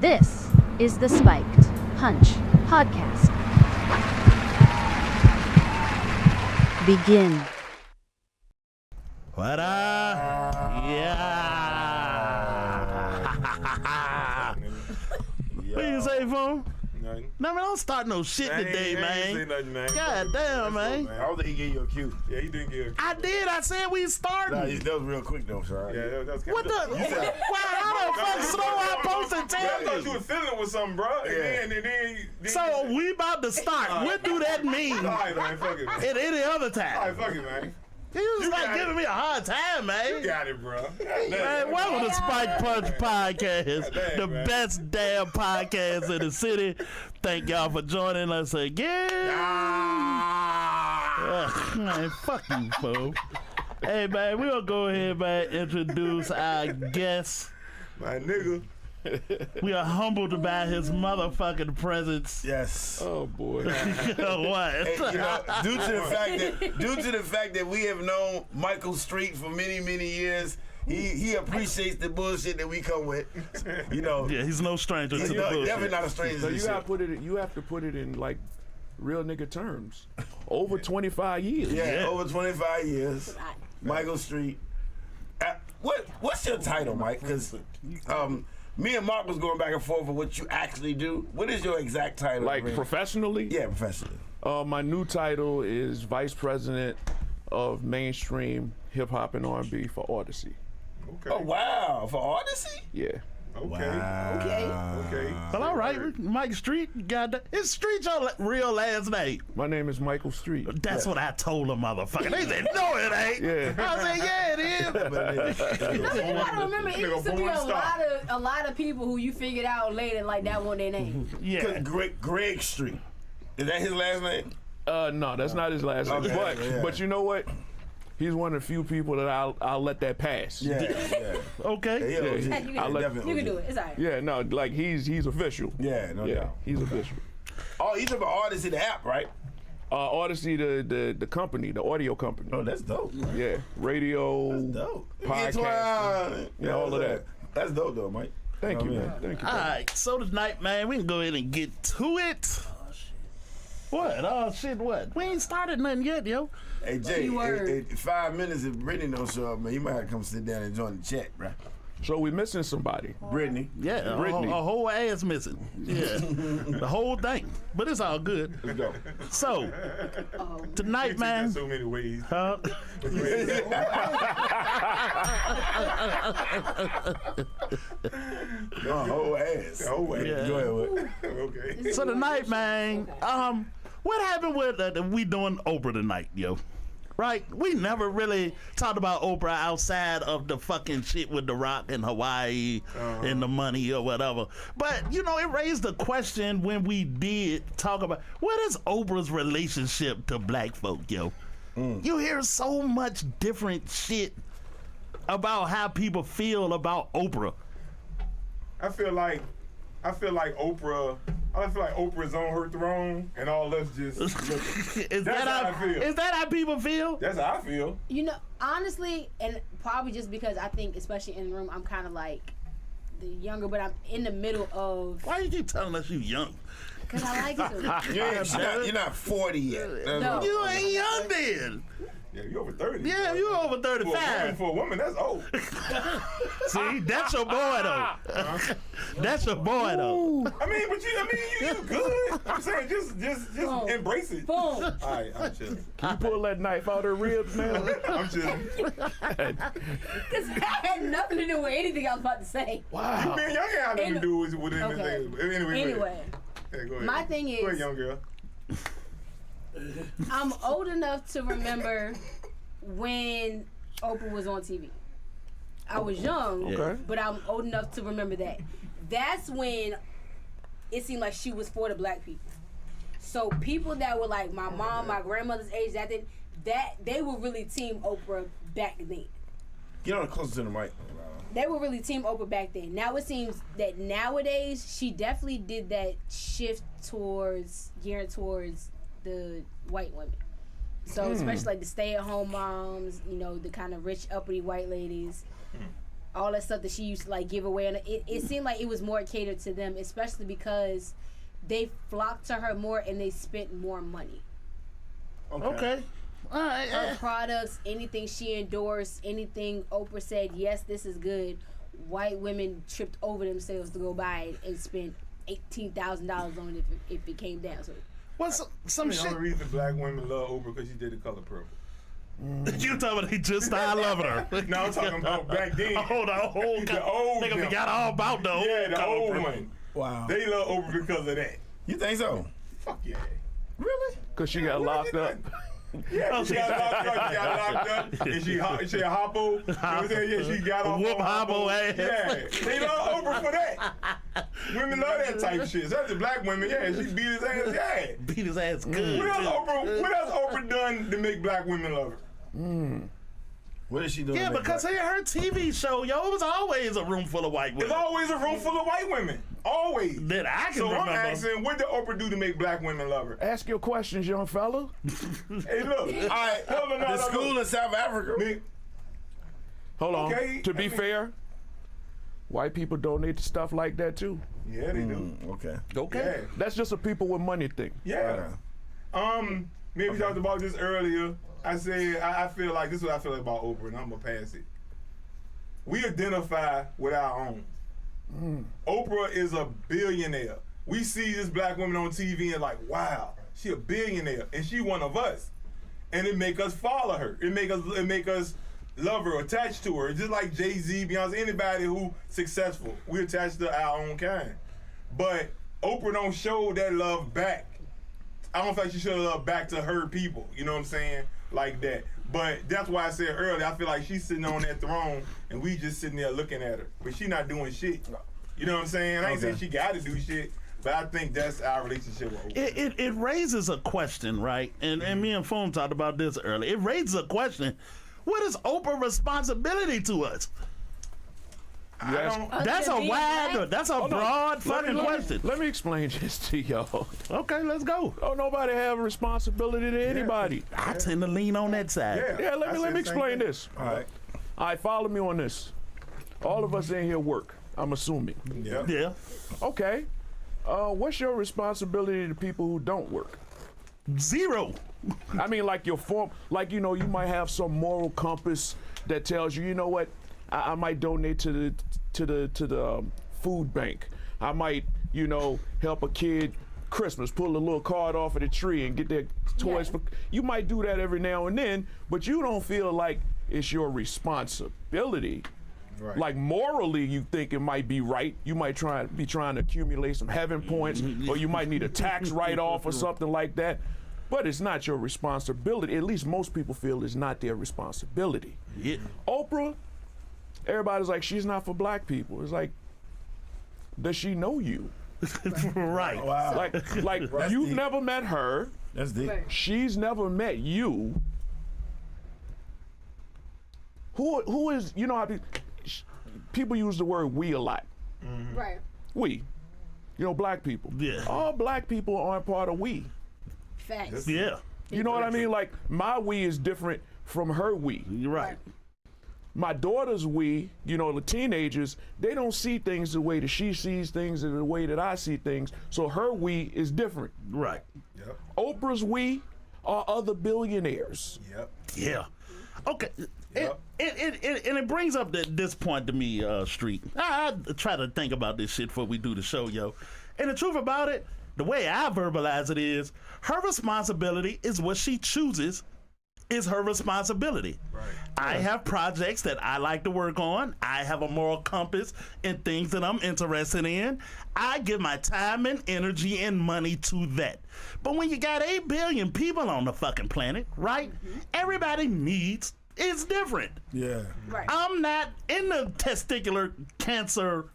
This is the Spiked Punch Podcast. Begin. What up? Yeah. What you say, fool? Nothing. No, man, don't start no shit today, man. I ain't say nothing, man. God damn, man. I don't think he gave you a cue. Yeah, he didn't get a I did. I said we starting. Nah, that was real quick though, sorry. Yeah, that was What the? Why? How the fuck slow I supposed to I tell thought you you? was feeling with something, bro. Yeah. And then So we about to start. What do that mean? all right, man, fuck it, man. At any other All time? right, fuck it, man. You was You like got giving it. me a hard time, man. You got it, bro. Man, welcome to Spike Punch Podcast, Dang, the man. best damn podcast in the city. Thank y'all for joining us again. Ugh, man, fuck you, fool. Hey, man, we're going to go ahead, man, introduce our guest. My nigga. We are humbled by his motherfucking presence. Yes. Oh, boy. What? Hey, you know, due to the fact that we have known Michael Street for many, many years, he appreciates the bullshit that we come with. You know, Yeah, he's no stranger to he's the definitely bullshit. not a stranger So to you this gotta shit. put it. You have to put it in like real nigga terms. Over 25 years. Yeah, Yeah. over 25 years. Michael Street. What's your title, Mike? Because me and Mark was going back and forth for what you actually do. What is your exact title? Like really? professionally. Yeah, professionally. My new title is Vice President of Mainstream Hip Hop and R&B for Odyssey. Okay. Oh, wow. For Odyssey? Yeah. Okay. Okay. Well, all right, Mike Street, goddamn. Is Street your real last name? My name is Michael Street. That's what I told a motherfucker. They said, no, it ain't. Yeah. I said, yeah, it is. You gotta remember, it used to be Nigga, a lot of people who you figured out later like that wasn't their name. Yeah. Greg Street. Is that his last name? No, that's not his last name. Okay, But you know what? He's one of the few people that I'll let that pass. Yeah. Okay. Yeah, Yeah, OG. You I'll can, let- Definitely you can OG. do it. It's alright. Yeah, no, like he's official. Yeah, no Yeah, doubt. he's official. Oh, he's an artist in the app, right? Odyssey, the company, the audio company. Oh, that's dope. Yeah, radio, Dope. podcasting, Yeah, all of that. That's dope, though, Mike. Thank you, Oh, man. yeah. Thank you. All right, so tonight, man, we can go ahead and get to it. What? Oh, shit, what? We ain't started nothing yet, yo. Hey, Jay, Keyword. in 5 minutes, if Brittany don't show up, man, you might have to come sit down and join the chat, bro. So we missing somebody. Brittany. Yeah, Brittany. a whole ass missing. Yeah, the whole thing. But it's all good. Let's go. So, tonight, man. So many ways. Huh? Whole ass. Oh, wait. Yeah. Go ahead, Wood. Okay. So tonight, man, what happened with we doing Oprah tonight, yo? Right? We never really talked about Oprah outside of the fucking shit with The Rock in Hawaii and the money or whatever. But, you know, it raised the question when we did talk about what is Oprah's relationship to black folk, yo? You hear so much different shit about how people feel about Oprah. I feel like Oprah's on her throne, and all us just looking. Is That's how I feel. Is that how people feel? That's how I feel. You know, honestly, and probably just because I think, especially in the room, I'm kind of like the younger, but I'm in the middle of, Why you keep telling us you young? because I like to. You're not 40 yet. No. You ain't young then. Yeah, you over 30. Yeah, you over For a woman, 35. for a woman, that's old. See, that's your boy though. That's your boy though. I mean, but you good. I'm saying just Boom. embrace it. Boom. All right, I'm chilling. Can you pull that knife out her ribs, man? I'm chilling. Because that had nothing to do with anything I was about to say. Wow. Man, y'all ain't have nothing to do with anything. Okay. Anyway. Hey, go ahead. My thing Go ahead, is, young girl. I'm old enough to remember when Oprah was on TV. I was young, Okay. but I'm old enough to remember that. That's when it seemed like she was for the black people. So people that were like my mom, my grandmother's age, that they were really Team Oprah back then. Get on closer to the mic. They were really Team Oprah back then. Now it seems that nowadays she definitely did that shift geared towards the white women. So especially like the stay-at-home moms, you know, the kind of rich, uppity white ladies. all that stuff that she used to like give away, and it seemed like it was more catered to them, especially because they flocked to her more and they spent more money. Okay. Her products, anything she endorsed, anything Oprah said, yes, this is good. White women tripped over themselves to go buy it and spent $18,000 on it if it came down. So, What's some The shit? only reason black women love Oprah because she did The Color Purple. You talking about he just started loving her? No, I'm talking about back then. Oh, the whole The old nigga them. forgot all about the old. Yeah, the Color old Purple. one. Wow. They love Oprah because of that. You think so? Fuck yeah. Really? Cause she got locked up. Yeah, she got locked up. She got locked up, and she a hoppo. You know what I'm saying? Yeah, she got off. Whoop hoppo ass. Yeah, they love Oprah for that. Women love that type of shit. That's the black women. Yeah, she beat his ass. Yeah. Beat his ass good. What else too. Oprah done to make black women love her? What is she doing? Yeah, to make because black- her TV show, yo, it was always a room full of white There's women always a room full of white women. Always. that I can So I'm remember. asking, what did Oprah do to make black women love her? Ask your questions, young fella. Hey, look. All right. The school in South Africa. Me- Hold on. Okay, To be I mean- fair, white people donate to stuff like that too. Yeah, they do. Okay. Okay. Yeah. That's just a people with money thing. Yeah. Me and we talked about this earlier. I said I feel like this is what I feel like about Oprah, and I'm gonna pass it. We identify with our own. Oprah is a billionaire. We see this black woman on TV and like, wow, she a billionaire, and she one of us, and it make us follow her. It make us love her, attached to her. Just like Jay-Z, Beyonce, anybody who successful, we attached to our own kind. But Oprah don't show that love back. I don't feel like she should have loved back to her people. You know what I'm saying? Like that. But that's why I said earlier, I feel like she's sitting on that throne and we just sitting there looking at her. But she not doing shit. You know what I'm saying? I ain't saying she got to do shit, but I think that's our relationship with Oprah. It raises a question, right? And me and Foom talked about this earlier. It raises a question. What is Oprah's responsibility to us? Yes. That's a being wide, black? that's a broad fucking question. Let me explain this to y'all. Okay, let's go. Don't nobody have a responsibility to anybody. I tend to lean on that side. Yeah, I let said me the explain same thing. this. All right. All right, follow me on this. All of us in here work, I'm assuming. Yeah. Yeah. Okay. What's your responsibility to people who don't work? Zero. I mean, like your form, like, you know, you might have some moral compass that tells you, you know what, I might donate to the food bank. I might, you know, help a kid Christmas, pull a little card off of the tree and get their toys. Yeah. For, you might do that every now and then, but you don't feel like it's your responsibility. Right. Like morally, you think it might be right. You might be trying to accumulate some heaven points, or you might need a tax write-off or something like that. But it's not your responsibility. At least most people feel it's not their responsibility. Yeah. Oprah, everybody's like, she's not for black people. It's like, does she know you? Right. Wow. Like That's you've deep. never met her. That's deep. Right. She's never met you. Who is, you know how people use the word we a lot. Right. We. You know, black people. Yeah. All black people aren't part of we. Facts. Yeah. You know what I mean? Like, my we is different from her we. You're right. My daughter's we, you know, the teenagers, they don't see things the way that she sees things and the way that I see things. So her we is different. Right. Yep. Oprah's we are other billionaires. Yep. Yeah. Okay. Yep. And it brings up this point to me, Street. I try to think about this shit before we do the show, yo. And the truth about it, the way I verbalize it is, her responsibility is what she chooses is her responsibility. Right. I have projects that I like to work on. I have a moral compass in things that I'm interested in. I give my time and energy and money to that. But when you got 8 billion people on the fucking planet, right? Everybody needs is different. Yeah. Right. I'm not in the testicular cancer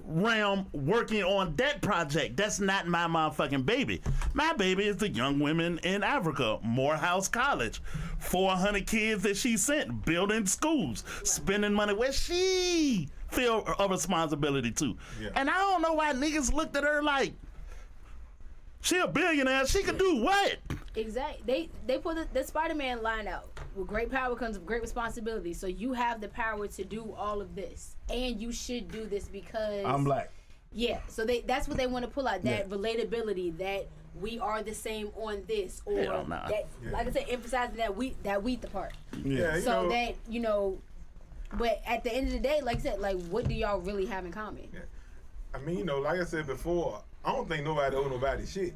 realm working on that project. That's not my motherfucking baby. My baby is the young women in Africa, Morehouse College, 400 kids that she sent, building schools, spending money where she feel a responsibility to. Yeah. And I don't know why niggas looked at her like, she a billionaire, she could do what? Exactly. They put the Spider-Man line out. with great power comes great responsibility. So you have the power to do all of this, and you should do this because I'm black. Yeah, so that's what they want to pull out, that relatability, that we are the same on this, or Hell nah. that, like I said, emphasizing that we the part. Yeah, you So know, that, you know, but at the end of the day, like I said, like, what do y'all really have in common? I mean, you know, like I said before, I don't think nobody owe nobody shit.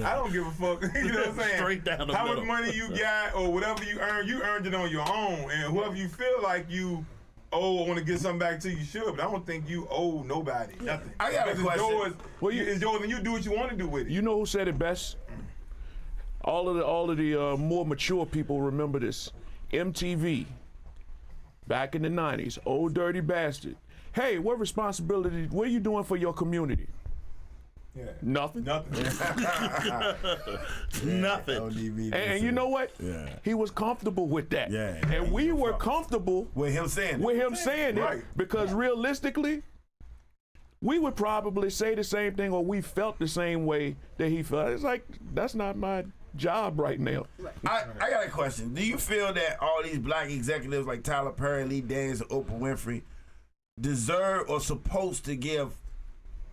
I don't give a fuck. You know what I'm saying? Straight down the How middle. much money you got or whatever you earned it on your own. And whoever you feel like you owe or want to get something back to, you should. But I don't think you owe nobody nothing. I got a Because question. it's yours and you do what you want to do with it. You know who said it best? All of the more mature people remember this. MTV, back in the 90s, Old Dirty Bastard. Hey, what are you doing for your community? Yeah. Nothing. Nothing. Nothing. And you know what? Yeah. He was comfortable with that. Yeah. And we were comfortable With him saying with it. him saying Right. it because realistically, we would probably say the same thing, or we felt the same way that he felt. It's like, that's not my job right now. I got a question. Do you feel that all these black executives like Tyler Perry, Lee Daniels, and Oprah Winfrey deserve or supposed to give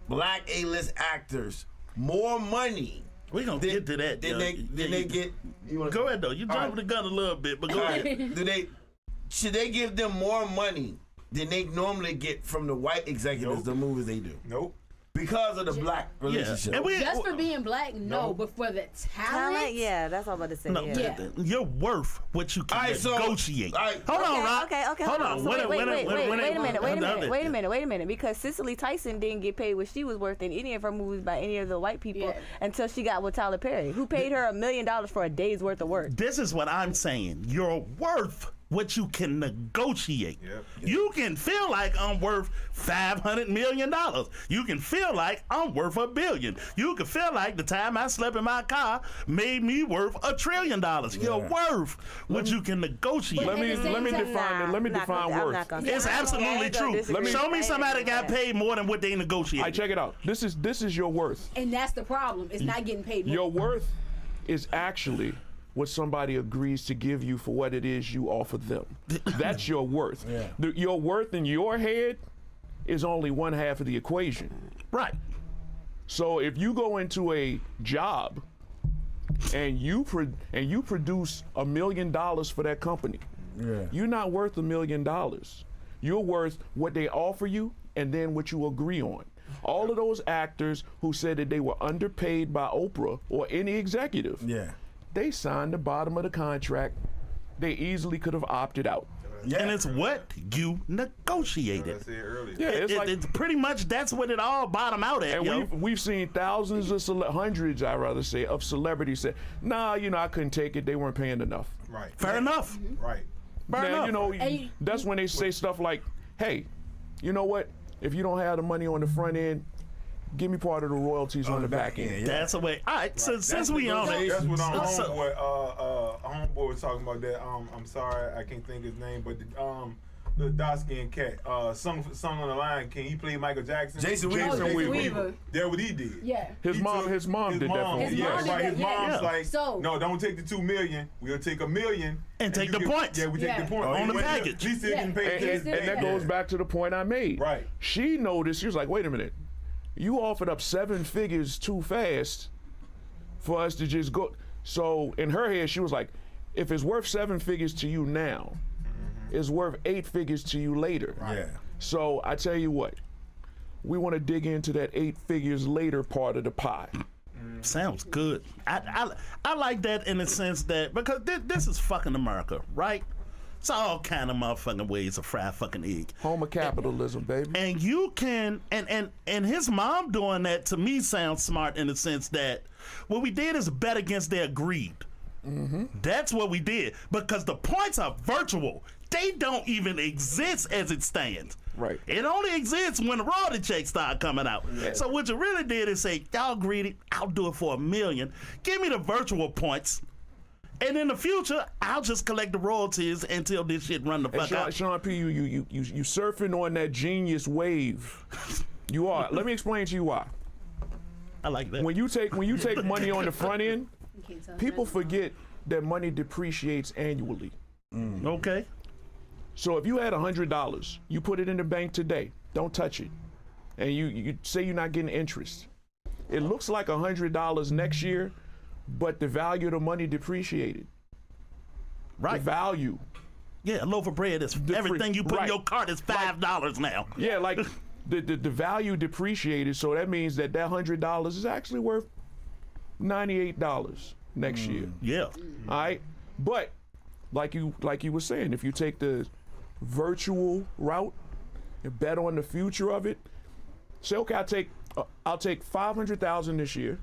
black A-list actors more money We gonna get to that. than they get? You wanna Go ahead though. You jumping the gun a little bit, but go ahead. Should they give them more money than they normally get from the white executives, the movies they do? Nope. Because of the black relationship. And Just for being black, no, but for the talent, Yeah, that's what I'm about to say. No, yeah. you're worth what you can All right, so- negotiate. all right. Hold on, Rock. Okay. Hold on. So wait a Wait minute. Because Cicely Tyson didn't get paid what she was worth in any of her movies by any of the white people Yeah. until she got with Tyler Perry, who paid her $1 million for a day's worth of work. This is what I'm saying. You're worth what you can negotiate. Yep. You can feel like I'm worth $500 million. You can feel like I'm worth $1 billion. You can feel like the time I slept in my car made me worth $1 trillion. You're worth what you can negotiate. Let me define it. Let me define worth. It's absolutely true. Show me somebody got paid more than what they negotiated. I check it out. This is your worth. and that's the problem. It's not getting paid more. Your worth is actually what somebody agrees to give you for what it is you offer them. That's your worth. Yeah. Your worth in your head is only one half of the equation. Right. So if you go into a job and you produce $1 million for that company, you're not worth $1 million. You're worth what they offer you and then what you agree on. All of those actors who said that they were underpaid by Oprah or any executive, they signed the bottom of the contract. They easily could have opted out. And it's what you negotiated. I said earlier. Yeah, It's pretty much that's what it all bottom out at, and yo. we've seen thousands of hundreds, I rather say, of celebrities say, nah, I couldn't take it. They weren't paying enough. Fair Fair enough. Right. Fair Now, enough. that's when they say stuff like, hey, you know what? If you don't have the money on the front end, give me part of the royalties on the back end. That's the way. All right, since we on it. That's what homeboy was talking about. That I'm sorry, I can't think his name, but the dark skinned cat, sung on the Lion King. He played Michael Jackson. Jason Jason Weaver. Weaver. That's what he did. Yeah. His mom did that for him. His mom Right. did His that, mom's yeah. like, So- no, don't take the $2 million. We'll take $1 million And take you the get- points. Yeah, we take Yeah. the point On the But package. At least they're getting paid. And that goes back to the point I made. Right. She noticed, she was like, wait a minute. You offered up 7 figures too fast for us to just go. So in her head, she was like, if it's worth 7 figures to you now, it's worth 8 figures to you later. Yeah. So I tell you what, we want to dig into that 8 figures later part of the pie. Sounds good. I like that in the sense that because this is fucking America, right? It's all kind of motherfucking ways to fry a fucking egg. Home of capitalism, baby. And you can and his mom doing that to me sounds smart in the sense that what we did is bet against their greed. That's what we did because the points are virtual. They don't even exist as it stands. Right. It only exists when the royalty checks start coming out. So what you really did is say, y'all greedy, I'll do it for $1 million. Give me the virtual points. And in the future, I'll just collect the royalties until this shit run the fuck out. Sean P, you surfing on that genius wave. You are. Let me explain to you why. I like that. When you take money on the front end, You can't tell people nothing. forget that money depreciates annually. Okay. So if you had $100, you put it in the bank today, don't touch it, and you say you're not getting interest. It looks like $100 next year, but the value of the money depreciated. Right. The value. Yeah, a loaf of bread is everything you put in your cart is $5 now. Yeah, like the value depreciated, so that means that $100 is actually worth $98 next year. Yeah. All right, but like you were saying, if you take the virtual route and bet on the future of it, say, okay, I'll take $500,000 this year.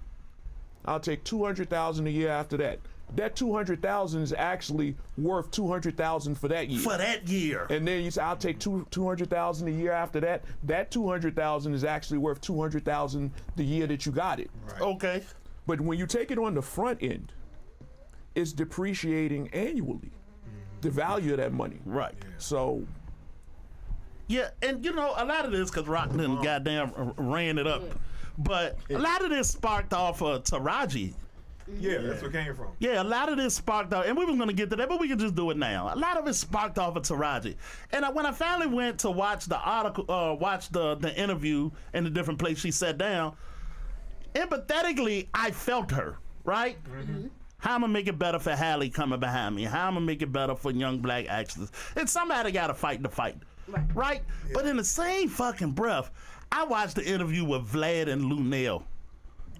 I'll take $200,000 a year after that. That $200,000 is actually worth $200,000 for that year. For that year. And then you say, I'll take $200,000 a year after that. That $200,000 is actually worth $200,000 the year that you got it. Right. Okay. But when you take it on the front end, it's depreciating annually, the value of that money. Right. So, Yeah, and you know, a lot of this, because Rock done goddamn ran it up, but a lot of this sparked off of Taraji. Yeah, that's where it came from. Yeah, a lot of this sparked off, and we was going to get to that, but we can just do it now. A lot of it sparked off of Taraji. And when I finally went to watch the article, watch the interview in the different place she sat down, empathetically, I felt her, right? How I'm going to make it better for Halle coming behind me? How I'm going to make it better for young black actors? And somebody got to fight the fight, right? Yeah. But in the same fucking breath, I watched the interview with Vlad and Lunel.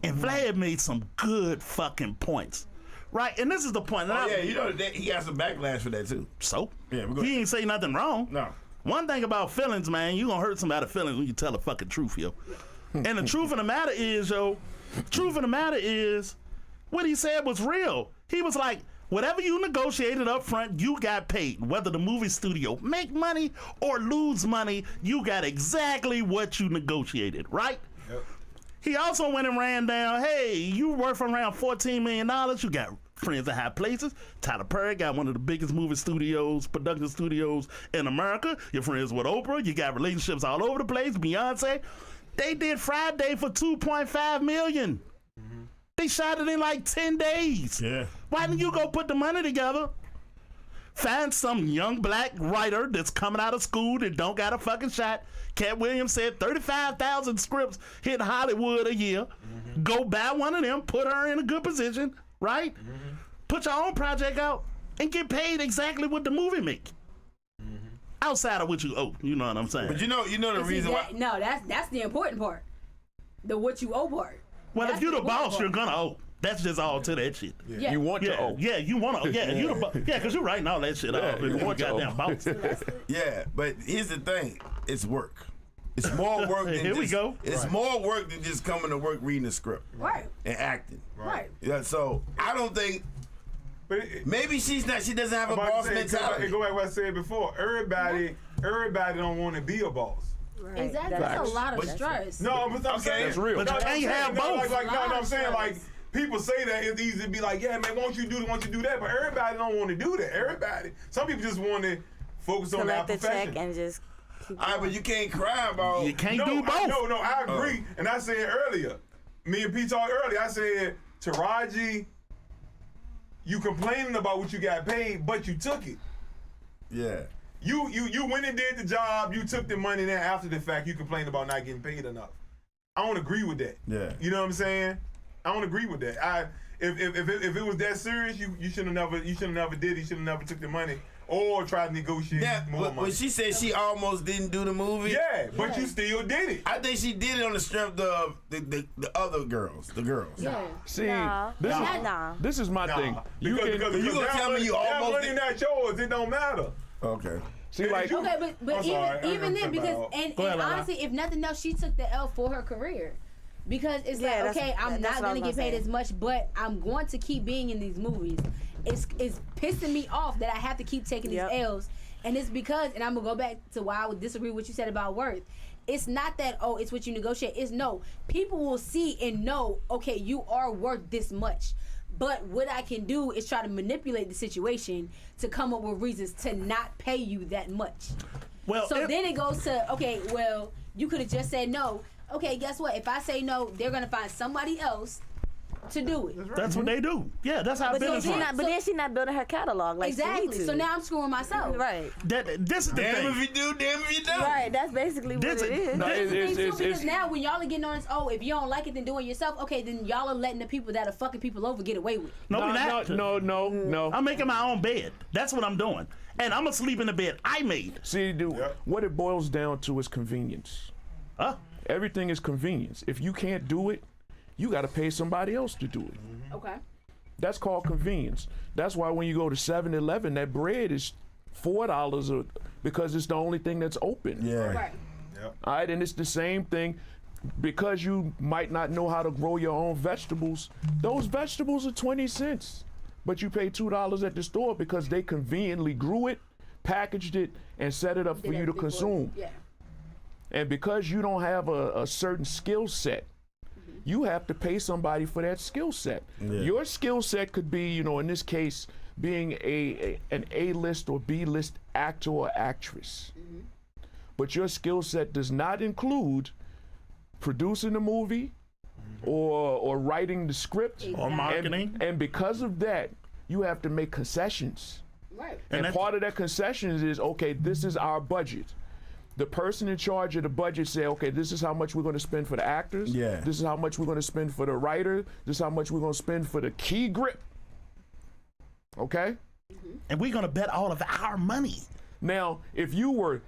And Vlad made some good fucking points, right? And this is the point. Oh, yeah, you know, he got some backlash for that, too. So? Yeah, he ain't say nothing wrong. No. One thing about feelings, man, you gonna hurt somebody's feelings when you tell the fucking truth, yo. And the truth of the matter is, what he said was real. He was like, whatever you negotiated up front, you got paid. Whether the movie studio make money or lose money, you got exactly what you negotiated, right? Yep. He also went and ran down, hey, you worth around $14 million. You got friends at high places. Tyler Perry got one of the biggest movie studios, production studios in America. You're friends with Oprah. You got relationships all over the place. Beyonce. They did Friday for $2.5 million. They shot it in like 10 days. Yeah. Why didn't you go put the money together? Find some young black writer that's coming out of school that don't got a fucking shot. Cat Williams said 35,000 scripts hit Hollywood a year. Go buy one of them, put her in a good position, right? Put your own project out and get paid exactly what the movie make. Outside of what you owe, you know what I'm saying? But you know the reason why. No, that's the important part. The what you owe part. Well, That's if you're the boss, part. you're gonna owe. That's just all to that shit. Yeah. you want to owe. Yeah, you want to. Yeah, you the boss. Yeah, because you're writing all that shit off. you You want to goddamn owe. boss. Yeah, but here's the thing. It's work. It's more work than Here we go. It's more work than just coming to work reading the script. Right. And acting. Right. Yeah, so I don't think maybe she doesn't have a boss mentality. Go back to what I said before. Everybody don't want to be a boss. Right. Exactly. That's a lot of stress. No, I'm saying That's real. But you can't have both. I'm saying like people say that it's easy to be like, yeah, man, won't you do that? But everybody don't want to do that. Everybody. Some people just want to focus on their Collect the profession. check and just keep All right, but you can't cry about. You can't do both. I agree. And I said earlier, me and Pete talked earlier, I said, Taraji, you complaining about what you got paid, but you took it. Yeah. You went and did the job, you took the money, then after the fact, you complained about not getting paid enough. I don't agree with that. Yeah. You know what I'm saying? I don't agree with that. If it was that serious, you should have never did it. You should have never took the money or tried to negotiate more money. But she said she almost didn't do the movie. Yeah, but you still did it. I think she did it on the strength of the other girls, the girls. Yeah. See, No. this is my thing. Because you gonna tell me you that almost money did- not yours, it don't matter. Okay. See, like, Okay, but I'm sorry, even then, because Go ahead, and Lala. honestly, if nothing else, she took the L for her career. Because it's Yeah, like, okay, I'm that's not what I gonna was get paid gonna as much, but I'm going to keep being in these movies. It's pissing me off that I have to keep taking these L's, and it's because, and I'm gonna go back to why I would disagree with what you said about worth. It's not that, oh, it's what you negotiate. It's no, people will see and know, okay, you are worth this much. But what I can do is try to manipulate the situation to come up with reasons to not pay you that much. Well, So then it goes to, okay, well, you could have just said no. Okay, guess what? If I say no, they're going to find somebody else to do it. That's what they do. Yeah, that's how But then, business works. but then she's not building her catalog like she Exactly. needs to. So now I'm screwing myself. Right. This is the Damn thing. if you do, damn if you don't. Right. That's basically what This- it is. No, That's the thing too, it's- because now when y'all are getting on this, if you don't like it, then do it yourself. Okay, then y'all are letting the people that are fucking people over get away with it. No, we're not. No. I'm making my own bed. That's what I'm doing. And I'm going to sleep in the bed I made. See, dude, what it boils down to is convenience. Huh? Everything is convenience. If you can't do it, you got to pay somebody else to do it. Okay. That's called convenience. That's why when you go to 7-Eleven, that bread is $4 because it's the only thing that's open. Yeah. Right. All right, and it's the same thing. Because you might not know how to grow your own vegetables, those vegetables are 20 cents. But you pay $2 at the store because they conveniently grew it, packaged it, and set it up for you to consume. Yeah. And because you don't have a certain skill set, you have to pay somebody for that skill set. Yeah. Your skill set could be, in this case, being an A-list or B-list actor or actress. But your skill set does not include producing the movie or writing the script Or marketing. and because of that you have to make concessions, Right. and that's- part of that concessions is, okay, this is our budget. The person in charge of the budget say, okay, this is how much we're going to spend for the actors. Yeah. This is how much we're going to spend for the writer. This is how much we're going to spend for the key grip. Okay. And we're going to bet all of our money. Now, if you were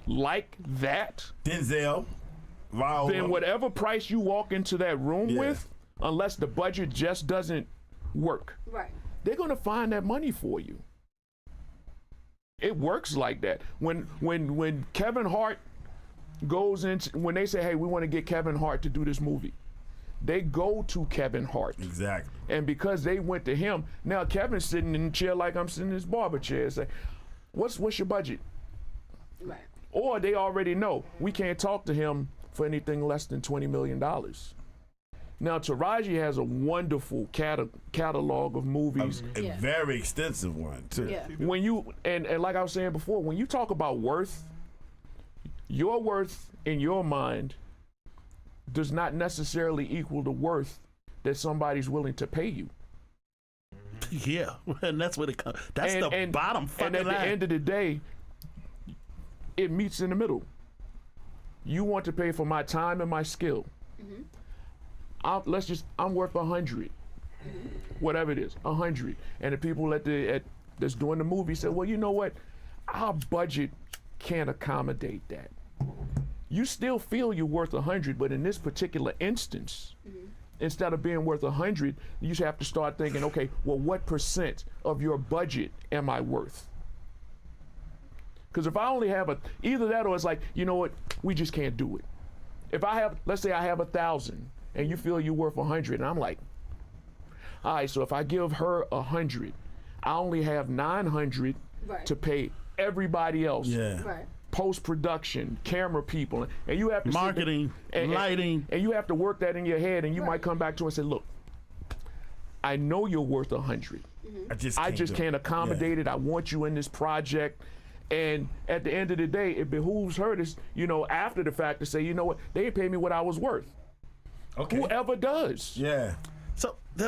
like that, Denzel. Viola. then whatever price you walk into that room Yeah. with, unless the budget just doesn't work, Right. they're gonna find that money for you. It works like that. When Kevin Hart goes into, when they say, hey, we want to get Kevin Hart to do this movie, they go to Kevin Hart. Exactly. And because they went to him, now Kevin's sitting in the chair like I'm sitting in this barber chair and say, what's your budget? Right. Or they already know we can't talk to him for anything less than $20 million. Now, Taraji has a wonderful catalog of movies. A Yeah. very extensive one, too. Yeah. When you, and like I was saying before, when you talk about worth, your worth in your mind does not necessarily equal the worth that somebody's willing to pay you. Yeah, and that's what it comes. That's And- the and- bottom fucking And at line. the end of the day, it meets in the middle. You want to pay for my time and my skill. I'm worth 100, whatever it is, 100. And the people that's doing the movie said, well, you know what? Our budget can't accommodate that. You still feel you're worth 100, but in this particular instance, instead of being worth 100, you have to start thinking, okay, well, what percent of your budget am I worth? Because if I only have either that or it's like, you know what, we just can't do it. If I have, let's say I have 1,000 and you feel you're worth 100, and I'm like, all right, so if I give her 100, I only have 900 Right. to pay everybody else. Yeah. Right. Post-production, camera people, and you have to sit there Marketing, and lighting. and you have to work that in your head, and you might Right. come back to us and say, look, I know you're worth 100. I just I can't accommodate it. I want you in this project. And at the end of the day, it behooves her to, after the fact, to say, you know what, they didn't pay me what I was worth. Okay. Whoever does. Yeah.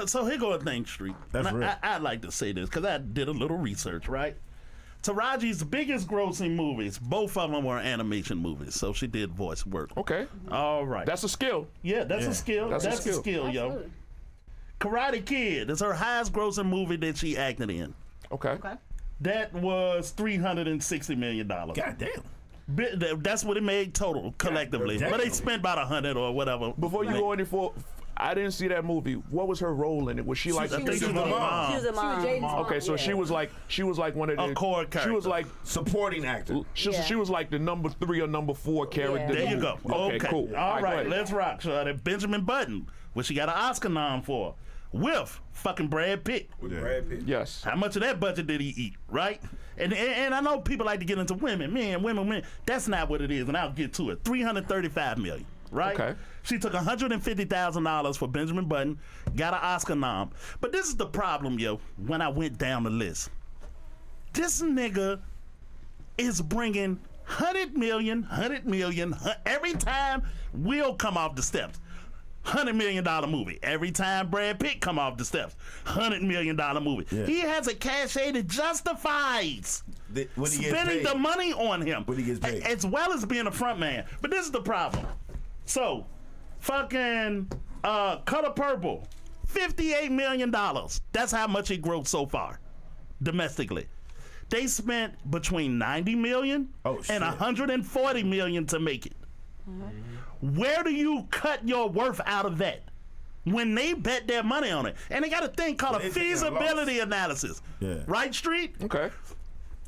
So here go a thing, Street. That's And real. I'd like to say this because I did a little research, right? Taraji's biggest grossing movies, both of them were animation movies, so she did voice work. Okay. All right. That's a skill. yeah, that's a skill. That's a a skill. skill, yo. Absolutely. Karate Kid is her highest grossing movie that she acted in. Okay. Okay. That was $360 million. God damn. That's what it made total collectively. damn. But they spent about 100 or whatever. Before you go any further, I didn't see that movie. What was her role in it? Was she like? I think she was the mom. She was a mom. Jaden's mom. Okay, so yeah. she was like one of the A core She was character. like Supporting actor. she was like the number 3 or number 4 character. There you go. Okay, cool. All right, go ahead. let's rock. So Benjamin Button, which she got an Oscar nom for, with fucking Brad Pitt. With Brad Pitt. Yes. How much of that budget did he eat, right? And I know people like to get into women. That's not what it is, and I'll get to it. $335 million, right? Okay. She took $150,000 for Benjamin Button, got an Oscar nom. But this is the problem, yo, when I went down the list. This nigga is bringing 100 million, every time Will come off the steps. $100 million movie. Every time Brad Pitt come off the steps, $100 million movie. Yeah. He has a cachet that justifies When he gets spending paid. the money on him. When he gets paid. As well as being a front man. But this is the problem. So, fucking Color Purple, $58 million. That's how much it grossed so far, domestically. They spent between $90 million and $140 million to make it. Where do you cut your worth out of that? When they bet their money on it. And they got a thing called a feasibility analysis. Yeah. Right, Street? Okay.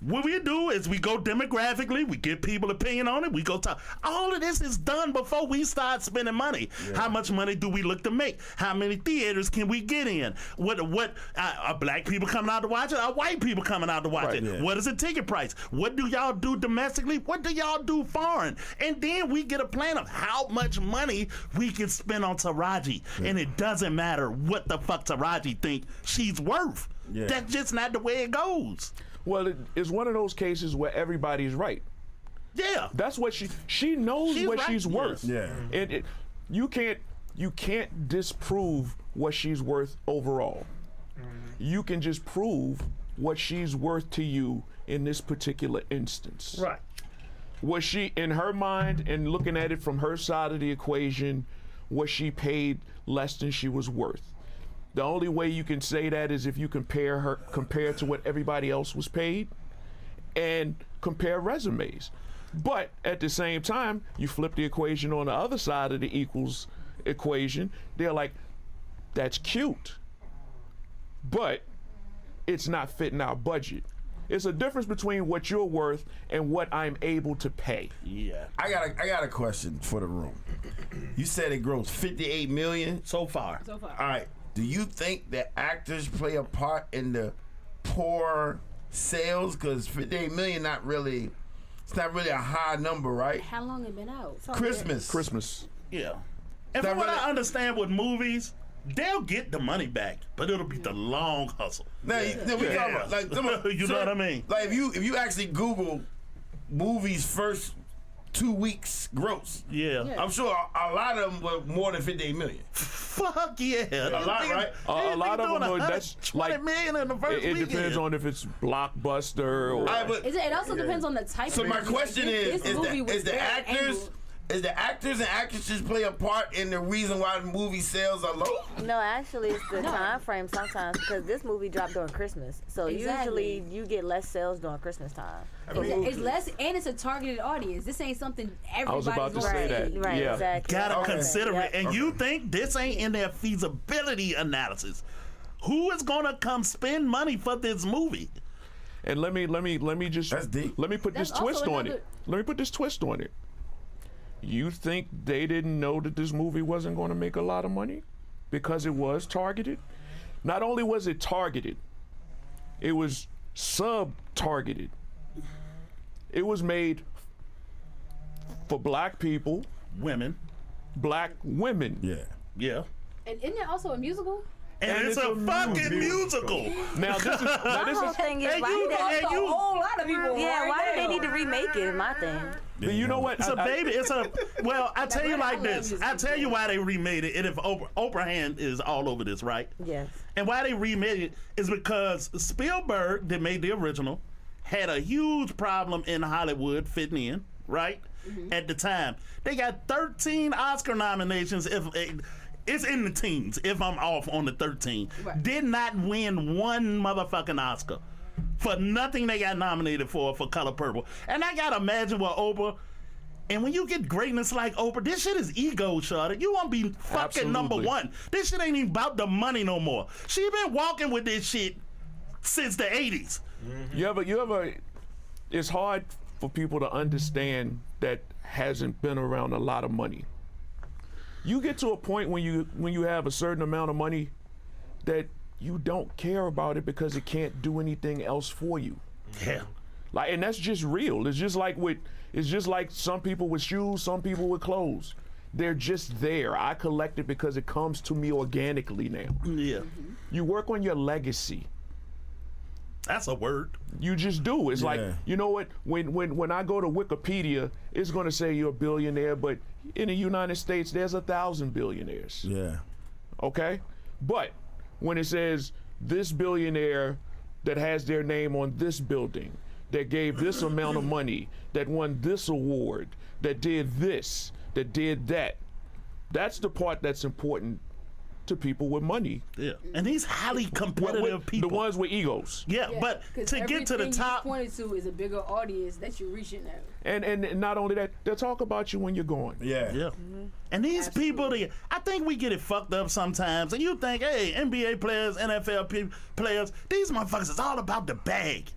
What we do is we go demographically, we get people opinion on it, we go talk. All of this is done before we start spending money. Yeah. How much money do we look to make? How many theaters can we get in? What are black people coming out to watch it? Are white people coming out to watch it? Yeah. What is the ticket price? What do y'all do domestically? What do y'all do foreign? And then we get a plan of how much money we can spend on Taraji. Yeah. And it doesn't matter what the fuck Taraji think she's worth. Yeah. That's just not the way it goes. Well, it's one of those cases where everybody's right. Yeah, that's what she knows what right. she's worth. Yeah, and you can't disprove what she's worth overall. You can just prove what she's worth to you in this particular instance. Right. Was she, in her mind, and looking at it from her side of the equation, was she paid less than she was worth? The only way you can say that is if you compare to what everybody else was paid and compare resumes. But at the same time, you flip the equation on the other side of the equals equation, they're like, that's cute, but it's not fitting our budget. It's a difference between what you're worth and what I'm able to pay. Yeah. I got a question for the room. You said it grossed $58 million so far. So far. All right. Do you think that actors play a part in the poor sales? Because $58 million, it's not really a high number, right? How long it been out? Christmas. Yeah. And from what I understand with movies, they'll get the money back, but it'll be the long hustle. Now, we talking about, like, you know what I mean? Like if you actually Google movies first 2 weeks gross. Yeah. I'm sure a lot of them were more than $58 million. Fuck yeah. A lot, right? A lot of them are, that's like, $20 million in the first weekend. It depends on if it's Blockbuster or... It also depends on the type of movie. So my question is the actors... Is the actors and actresses play a part in the reason why the movie sales are low? No, actually, it's the time frame sometimes because this movie dropped during Christmas. So usually you get less sales during Christmas time. It's less, and it's a targeted audience. This ain't something everybody's going to say that. Right, yeah. Exactly. Gotta consider it. And you think this ain't in their feasibility analysis. Who is going to come spend money for this movie? And let me just... That's deep. Let me put this twist on it. Let me put this twist on it. You think they didn't know that this movie wasn't going to make a lot of money because it was targeted? Not only was it targeted, it was sub-targeted. It was made for black people, black women. Yeah. And isn't it also a musical? And it's a fucking musical. Now this is My whole thing is why a whole lot of people. Yeah, why do they need to remake it? Is my thing. But you know what? It's a baby. Well, I tell you like this. I tell you why they remade it. And if Oprah hand is all over this, right? Yes. And why they remade it is because Spielberg, that made the original, had a huge problem in Hollywood fitting in, right? Mm-hmm. At the time, they got 13 Oscar nominations. It's in the teens, if I'm off on the 13. Right. Did not win one motherfucking Oscar for nothing they got nominated for Color Purple. And I gotta imagine what Oprah, and when you get greatness like Oprah, this shit is ego, shawty. You won't be fucking number one. This shit ain't even about the money no more. She been walking with this shit since the 80s. Mm-hmm. You ever, it's hard for people to understand that hasn't been around a lot of money. You get to a point when you have a certain amount of money that you don't care about it because it can't do anything else for you. Yeah. Like, and that's just real. It's just like some people with shoes, some people with clothes. They're just there. I collect it because it comes to me organically now. Yeah. You work on your legacy. That's a word. You just do. It's like, you know what? When I go to Wikipedia, it's going to say you're a billionaire, but in the United States, there's 1,000 billionaires. Yeah. Okay? But when it says this billionaire that has their name on this building, that gave this amount of money, that won this award, that did this, that did that, that's the part that's important to people with money. Yeah. And these highly competitive people. The ones with egos. Yeah, but to get to the top. Everything you pointed to is a bigger audience that you're reaching at. And not only that, they'll talk about you when you're going. Yeah. Yeah. And these people, I think we get it fucked up sometimes. And you think, hey, NBA players, NFL players, these motherfuckers is all about the bag.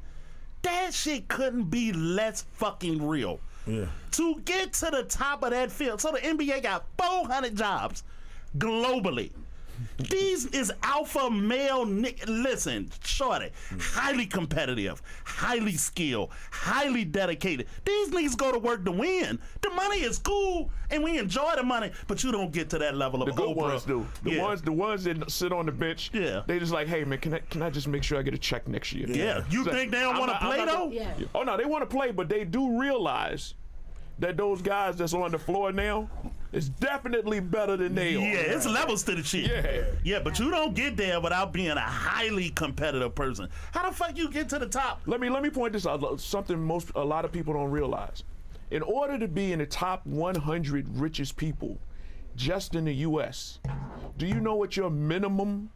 That shit couldn't be less fucking real. Yeah. To get to the top of that field, so the NBA got 400 jobs globally. These is alpha male, listen, shorty, highly competitive, highly skilled, highly dedicated. These niggas go to work to win. The money is cool, and we enjoy the money, but you don't get to that level of The good Oprah. ones do. The ones that sit on the bench, Yeah. they just like, hey man, can I just make sure I get a check next year? Yeah. You So, think they don't want to play though? Yeah. Oh no, they want to play, but they do realize that those guys that's on the floor now is definitely better than they are. Yeah, it's levels to the shit. Yeah. Yeah, but you don't get there without being a highly competitive person. How the fuck you get to the top? Let me point this out. Something a lot of people don't realize. In order to be in the top 100 richest people, just in the U.S., do you know what your minimum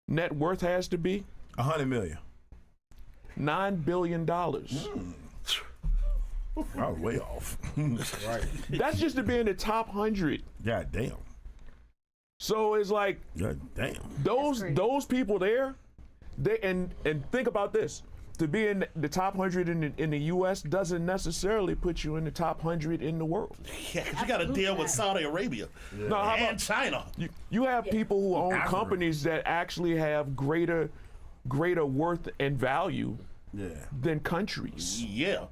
net worth has to be? $100 million. $9 billion. I was way off. Right. That's just to be in the top 100. God damn. So it's like God damn. those people there, and think about this. To be in the top 100 in the U.S. doesn't necessarily put you in the top 100 in the world. Yeah, 'cause you got to deal with Saudi Arabia No, how and about China. you have people who own Africa. companies that actually have greater worth and value Yeah. than countries. Yeah.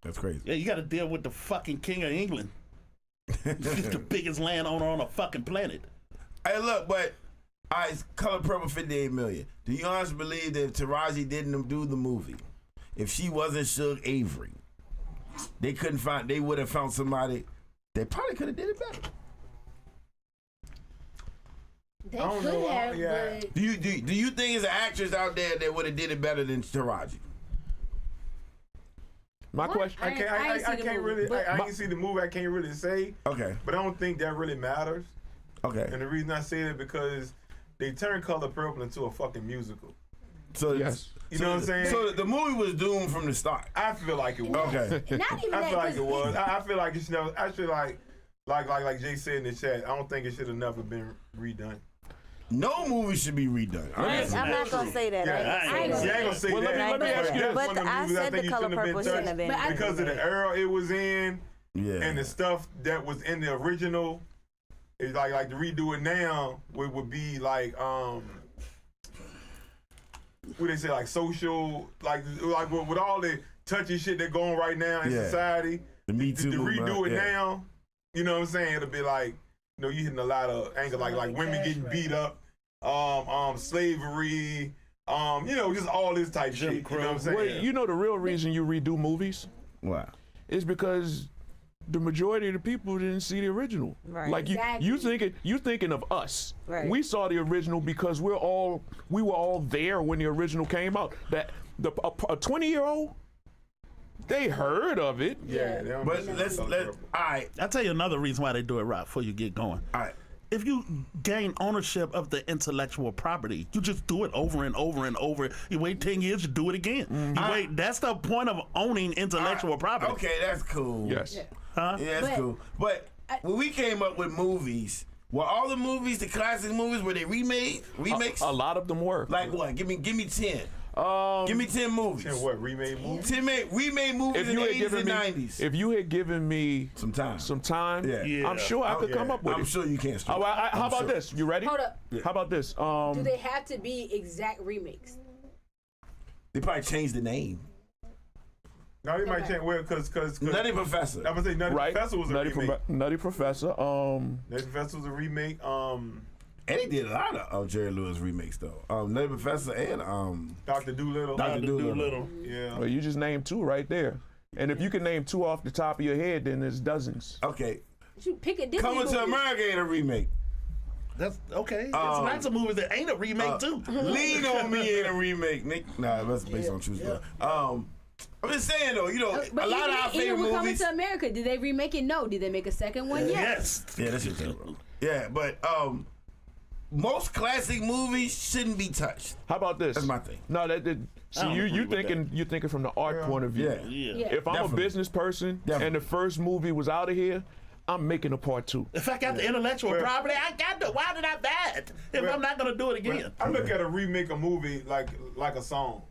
That's crazy. Yeah, you got to deal with the fucking king of England. He's the biggest landowner on the fucking planet. Hey, look, but all right, Color Purple, 58 million. Do you honestly believe that if Taraji didn't do the movie, if she wasn't Suge Avery, they would have found somebody that probably could have did it better? They I don't could know, have, yeah. but Do you think there's an actress out there that would have did it better than Taraji? My question. I ain't can't see the movie, really. but- I ain't see the movie. I can't really say. Okay. But I don't think that really matters. Okay. And the reason I say that because they turned Color Purple into a fucking musical. So Yes. You know what I'm saying? So the movie was doomed from the start. I feel like it was. Okay. not even I that. feel like 'cause it was. I feel like it should never. I should like Jay said in the chat. I don't think it should have never been redone. No movie should be redone. Honestly. I'm not gonna say that. Yeah, I ain't gonna You say ain't gonna say Well, let that. me ask you That's But one of the I movies said think the you Color shouldn't have been Purple shouldn't have been. touched because of the era it was in Yeah. and the stuff that was in the original. It's like to redo it now would be like what they say, like social, like with all the touchy shit that going right now in Yeah. society. The Me To Too movement, redo it yeah. now, you know what I'm saying? It'll be like, you know, you hitting a lot of anger, like women getting beat up, slavery, you know, just all this type shit. You know what I'm saying? Well, you know the real reason you redo movies Wow. is because the majority of the people didn't see the original. Right. Like Exactly. you thinking of us. Right. We saw the original because we were all there when the original came out. That a 20-year-old, they heard of it. Yeah, they don't But make let's Color let. Purple. All right. I'll tell you another reason why they do it right before you get going. All right. If you gain ownership of the intellectual property, you just do it over and over and over. You wait 10 years, you do it again. You wait. That's the point of owning intellectual property. Okay, that's cool. Yes. Huh? Yeah, that's But- cool. But when we came up with movies, were all the movies, the classic movies, were they remakes? A lot of them were. Like what? Give me 10. Give me 10 movies. And what, remade movie? 10 remade movies in the 80s and 90s. if you had given me Some time. yeah, Yeah. I'm sure I could Yeah. come up with I'm it. sure you can. How about this? You ready? Hold up. How about this? Do they have to be exact remakes? They probably changed the name. No, they might change. Well, because Nutty Professor. I'm gonna say Nutty right? Professor was a remake. Nutty Professor. Nutty Professor was a remake. And they did a lot of Jerry Lewis remakes though. Nutty Professor and Dr. Doolittle. Dr. Doolittle. Yeah. Well, you just named 2 right there. And if you can name 2 off the top of your head, then there's dozens. Okay. You pick a Disney Coming to movie. America ain't a remake. That's okay. It's lots of movies that ain't a remake too. Lean on Me ain't a remake, Nick. Nah, that's based on true story. I'm just saying though, you know, But a lot of our even favorite with Coming movies. to America, did they remake it? No. Did they make a second one? Yes. Yes. Yeah, that shit's terrible. Yeah, but most classic movies shouldn't be touched. How about this? That's my thing. No, I see, don't you agree with you're thinking from the art point of view. Yeah. Yeah. If I'm Definitely. a business person Definitely. and the first movie was out of here, I'm making a part 2. If I got the intellectual property, I got the. Why did I buy it if I'm not gonna do it again? I look at a remake a movie like a song.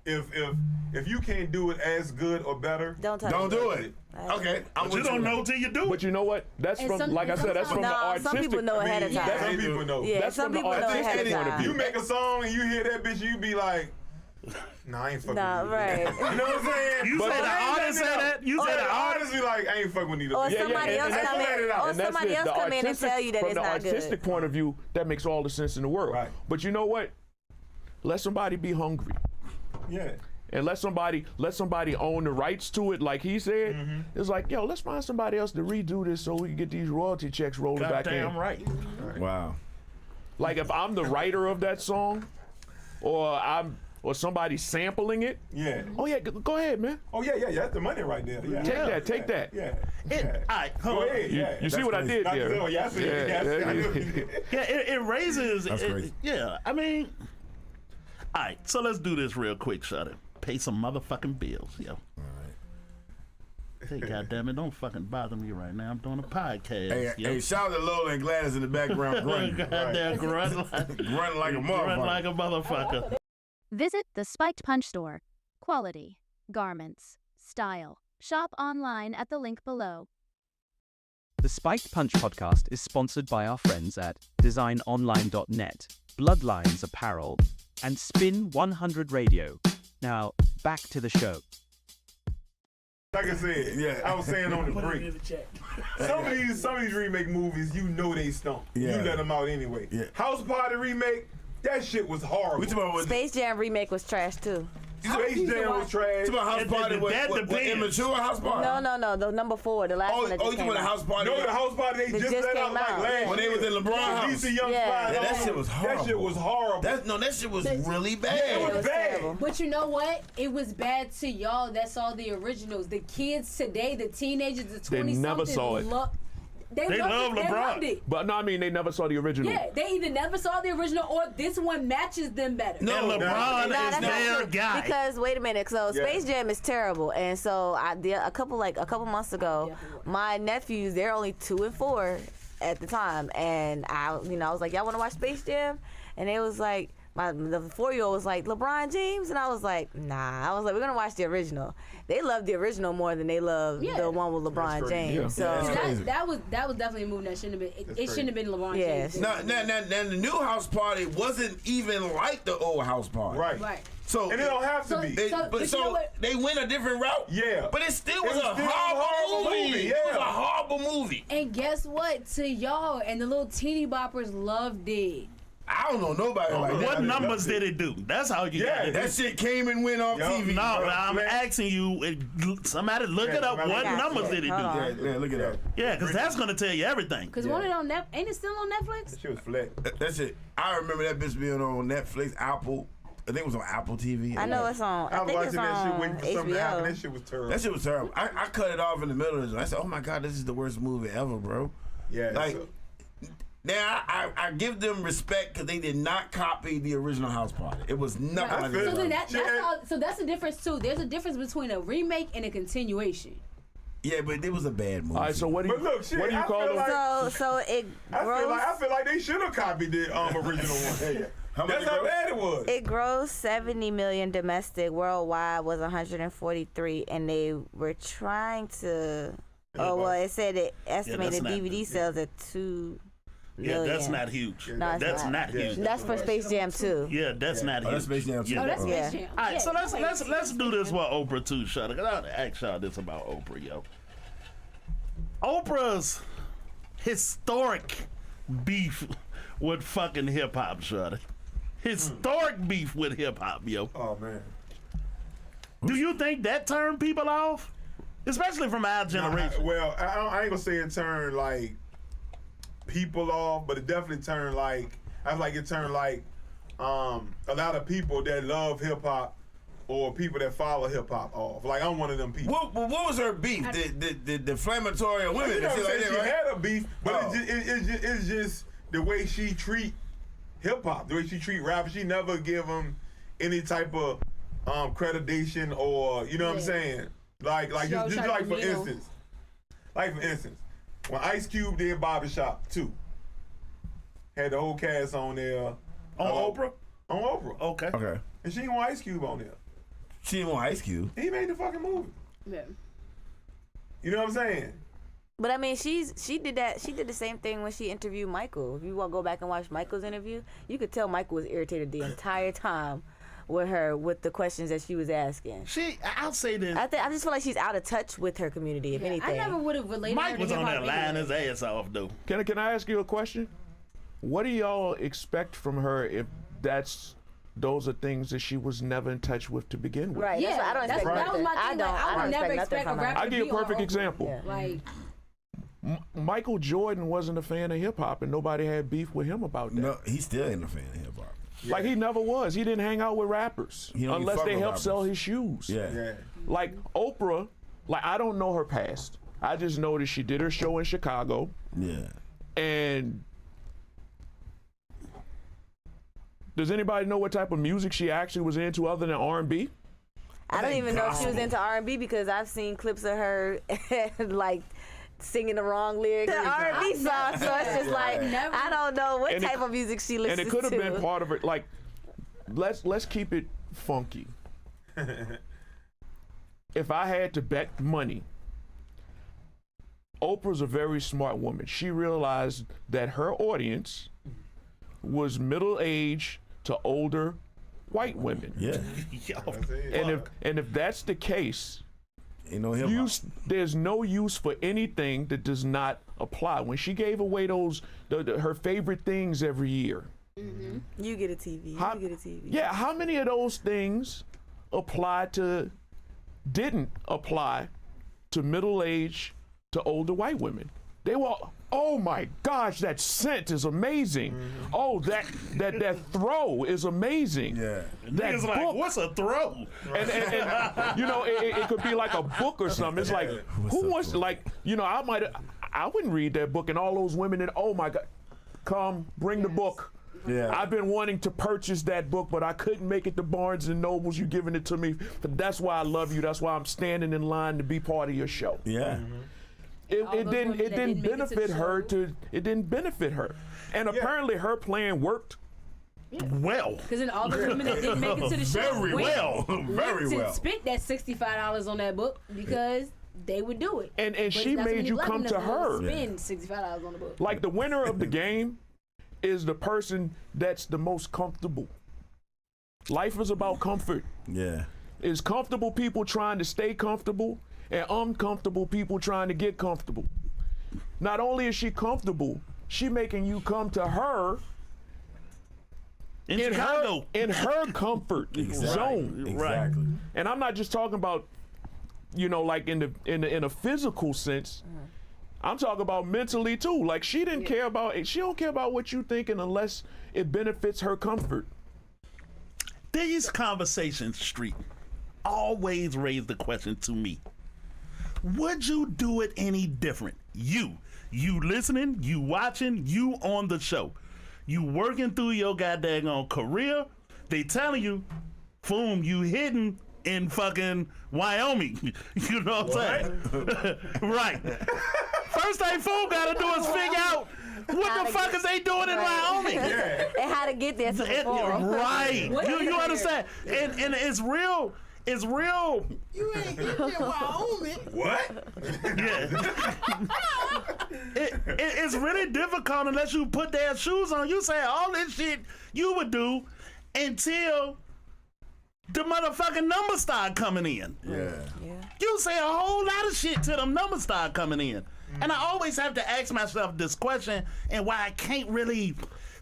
If you can't do it as good or better, Don't touch Don't it. do it. Okay, I'm But you with don't you. know till you do But it. you know what? That's And from, some- like I said, that's from the No, artistic. some people know ahead of Yeah. time. some people know. Yeah, That's some from the people know ahead of artistic point of time. view. You make a song and you hear that bitch, you be like, nah, I ain't fucking Nah, with you. right. You know what I'm saying? You So say the I ain't artist letting say it that? out. You Oh, say the the artist? artist be like, I ain't fucking with you. Or Yeah, somebody and else that's come let it in, out. or And that's somebody it. else The come in and artistic- tell you that from it's the not artistic good. point of view, that makes all the sense in the world. Right. But you know what? Let somebody be hungry. Yeah. And let somebody own the rights to it, like he said. It's like, yo, let's find somebody else to redo this so we can get these royalty checks rolling back in. Goddamn right. Wow. Like if I'm the writer of that song, or somebody sampling it. Yeah. Oh yeah, go ahead, man. Oh, yeah. That's the money right there. Yeah. Take that. Yeah. All right, hold Go on. ahead. Yeah. You see what I did Not there? so, yeah, I see it. Yeah, I see it. Yeah, it raises. That's crazy. Yeah, I mean, all right. So let's do this real quick, Shudder. Pay some motherfucking bills, yo. All right. Hey, goddamn it, don't fucking bother me right now. I'm doing a podcast. Hey, yo. hey, shout out to Lola and Gladys in the background grunting. Goddamn grunt like, Grunting like a grunt motherfucker. like a motherfucker. Visit the Spiked Punch Store. Quality, garments, style. Shop online at the link below. The Spiked Punch podcast is sponsored by our friends at designonline.net, Bloodlines Apparel, and Spin 100 Radio. Now, back to the show. Like I said, Yeah. I was saying on the break. Some of these remake movies, you know they stunk. Yeah. You let them out anyway. Yeah. House Party remake, that shit was horrible. We talking about what? Space Jam remake was trash too. Space Jam was trash. Talking about house party with that depends. immature house party. No, the number 4, the last Oh, one that you just talking came about the out. house party? No, the House Party they They just just let out came like out. last When they was in LeBron house. DC Young Yeah. Fly. Yeah, that shit was horrible. That shit was horrible. That shit was really bad. it It was was bad. terrible. But you know what? It was bad to y'all that saw the originals. The kids today, the teenagers, the 20 They never saw it. They love loved it. They LeBron. loved it. But no, I mean they never saw the original. Yeah, they either never saw the original or this one matches them better. And No, LeBron Nah, is that's not their true. guy. Because wait a minute, so Yeah. Space Jam is terrible, and so a couple months ago, my nephews, they're only 2 and 4 at the time, and I was like, y'all want to watch Space Jam? And they was like, the 4-year-old was like, LeBron James, and I was like, nah. I was like, we're gonna watch the original. They love the original more than they love Yeah. the one with LeBron crazy. James. Yeah. So That's crazy. That was definitely a move that shouldn't have been. It crazy. shouldn't have been LeBron Yes. James. Now, the new house party wasn't even like the old house party. Right. Right. So And it don't have to So- be. They, So- but but you so know what? they went a different route. Yeah. But it still was It was a still a horrible horrible movie. movie, It was a yeah. horrible movie. And guess what? To y'all and the little teeny boppers loved it. I don't know nobody like that. What numbers did it do? That's how you Yeah, got it. That shit came and went off Yup. TV. No, bro. I'm Man. asking you. Somebody look it up. somebody What got numbers it. did it do? Hold on. Yeah, look it up. Yeah, because that's gonna tell you everything. Cause one of them ain't it still on Netflix? That shit was flat. That shit. I remember that bitch being on Netflix, Apple. I think it was on Apple TV. I know it's on. I I was think it's watching that shit on waiting for something to happen. That HBO. shit was terrible. That shit was terrible. I cut it off in the middle of it. I said, "Oh my god, this is the worst movie ever, bro." Yeah. Like, so- now I give them respect because they did not copy the original House Party. It was nothing like feel So that. then that's the difference too. There's a difference between a remake and a continuation. Yeah, but it was a bad movie. All right, so what do you But look, shit, what do you I call feel them? like- So it grows. I feel like they should have copied the original one. How much That's it how gross? bad it was. It grows 70 million domestic. Worldwide was 143, and they were trying to. Oh well, it said it estimated not- DVD sales at 2 Yeah, million. that's not huge. No, it's That's not. not huge. That's for Space Jam too. Yeah, that's not huge. Oh, that's Space Jam too. Yeah, Oh, that's Yeah. Space Jam. All right, Yeah, so nobody let's do this with Oprah too, Shudder. Cause I want to ask y'all this about Oprah, yo. Oprah's historic beef with fucking hip hop, shorty. Historic beef with hip hop, yo. Oh man. Do you think that turned people off? Especially from our generation. I ain't gonna say it turned like people off, but it definitely turned like a lot of people that love hip hop or people that follow hip hop off. Like I'm one of them people. What was her beef? The defamatory of women. You know what I'm saying? Like that, She right? had a beef, but it's just the way she treat hip hop, the way she treat rappers. She never give them any type of accreditation or you know what I'm saying. Like just like for instance, when Ice Cube did Barbershop 2, had the whole cast on there. On Oprah? On Oprah. Okay. Okay. And she didn't want Ice Cube on there. She didn't want Ice Cube. He made the fucking movie. Yeah. You know what I'm saying? But I mean, she did that. She did the same thing when she interviewed Michael. If you want to go back and watch Michael's interview, you could tell Michael was irritated the entire time with her with the questions that she was asking. I'll say this. I just feel like she's out of touch with her community. If anything, I never would have related. Mike her to was on hip-hop there lying anyway. his ass off, though. Can I ask you a question? What do y'all expect from her if those are things that she was never in touch with to begin with? right? Yeah, that's what I don't expect that was nothing. my thing. I would never expect a from her. rapper I'll to give you be a perfect on Oprah. example. Yeah. Like, Michael Jordan wasn't a fan of hip hop, and nobody had beef with him about that. No, he still ain't a fan of hip hop. Like he never was. He didn't hang out with rappers He don't even unless fuck they with helped rappers. sell his shoes. Yeah. Like Oprah, like I don't know her past. I just know that she did her show in Chicago, Yeah. and does anybody know what type of music she actually was into other than R&B? I don't even know if she was gospel. into R&B because I've seen clips of her like singing the wrong lyrics to R&B songs. So it's just like I don't know what And it- type of music she listens And to. it could have been part of it. Like, let's keep it funky. If I had to bet money, Oprah's a very smart woman. She realized that her audience was middle-aged to older white women. Yeah. And if that's the case, Ain't no hip hop. there's no use for anything that does not apply. When she gave away her favorite things every year, You get a TV. You get a TV. yeah, how many of those things didn't apply to middle-aged to older white women? They were, oh my gosh, that scent is amazing. Oh, that throw is amazing. Yeah. That Niggas like, book. what's a throw? And you know, it could be like a book or something. It's like, who wants to, like, you know, I wouldn't read that book and all those women, and oh my God, come, bring the book. Yeah. I've been wanting to purchase that book, but I couldn't make it to Barnes and Nobles. You giving it to me. But that's why I love you. That's why I'm standing in line to be part of your show. Yeah. It those women didn't that didn't make it to the benefit her show. to. It didn't benefit her, and apparently her plan worked. Well, because then all the women that didn't make it to the show very went- well. Very went well. to spent that $65 on that book because they would do it. And But she it's not so made many you black come women to that will her. Spend $65 on the book. Like the winner of the game is the person that's the most comfortable. Life is about comfort. Yeah. It's comfortable people trying to stay comfortable and uncomfortable people trying to get comfortable. Not only is she comfortable, she making you come to her in Chicago. in her comfort zone. Exactly. And I'm not just talking about, you know, like in a physical sense. I'm talking about mentally too. Like she don't care about what you thinking unless it benefits her comfort. These conversations, Street, always raise the question to me. Would you do it any different? You listening, you watching, you on the show. You working through your goddamn career. They telling you, boom, you hidden in fucking Wyoming. You know what I'm saying? Right. First thing fool gotta do is figure out what the fuck is they doing in Wyoming? And how to get there to the forum. Right. What is You it understand? And it's real. It's real. You ain't in Wyoming. What? Yeah. It's really difficult unless you put their shoes on. You say all this shit you would do until the motherfucking numbers start coming in. Yeah. You say a whole lot of shit till them numbers start coming in. And I always have to ask myself this question and why I can't really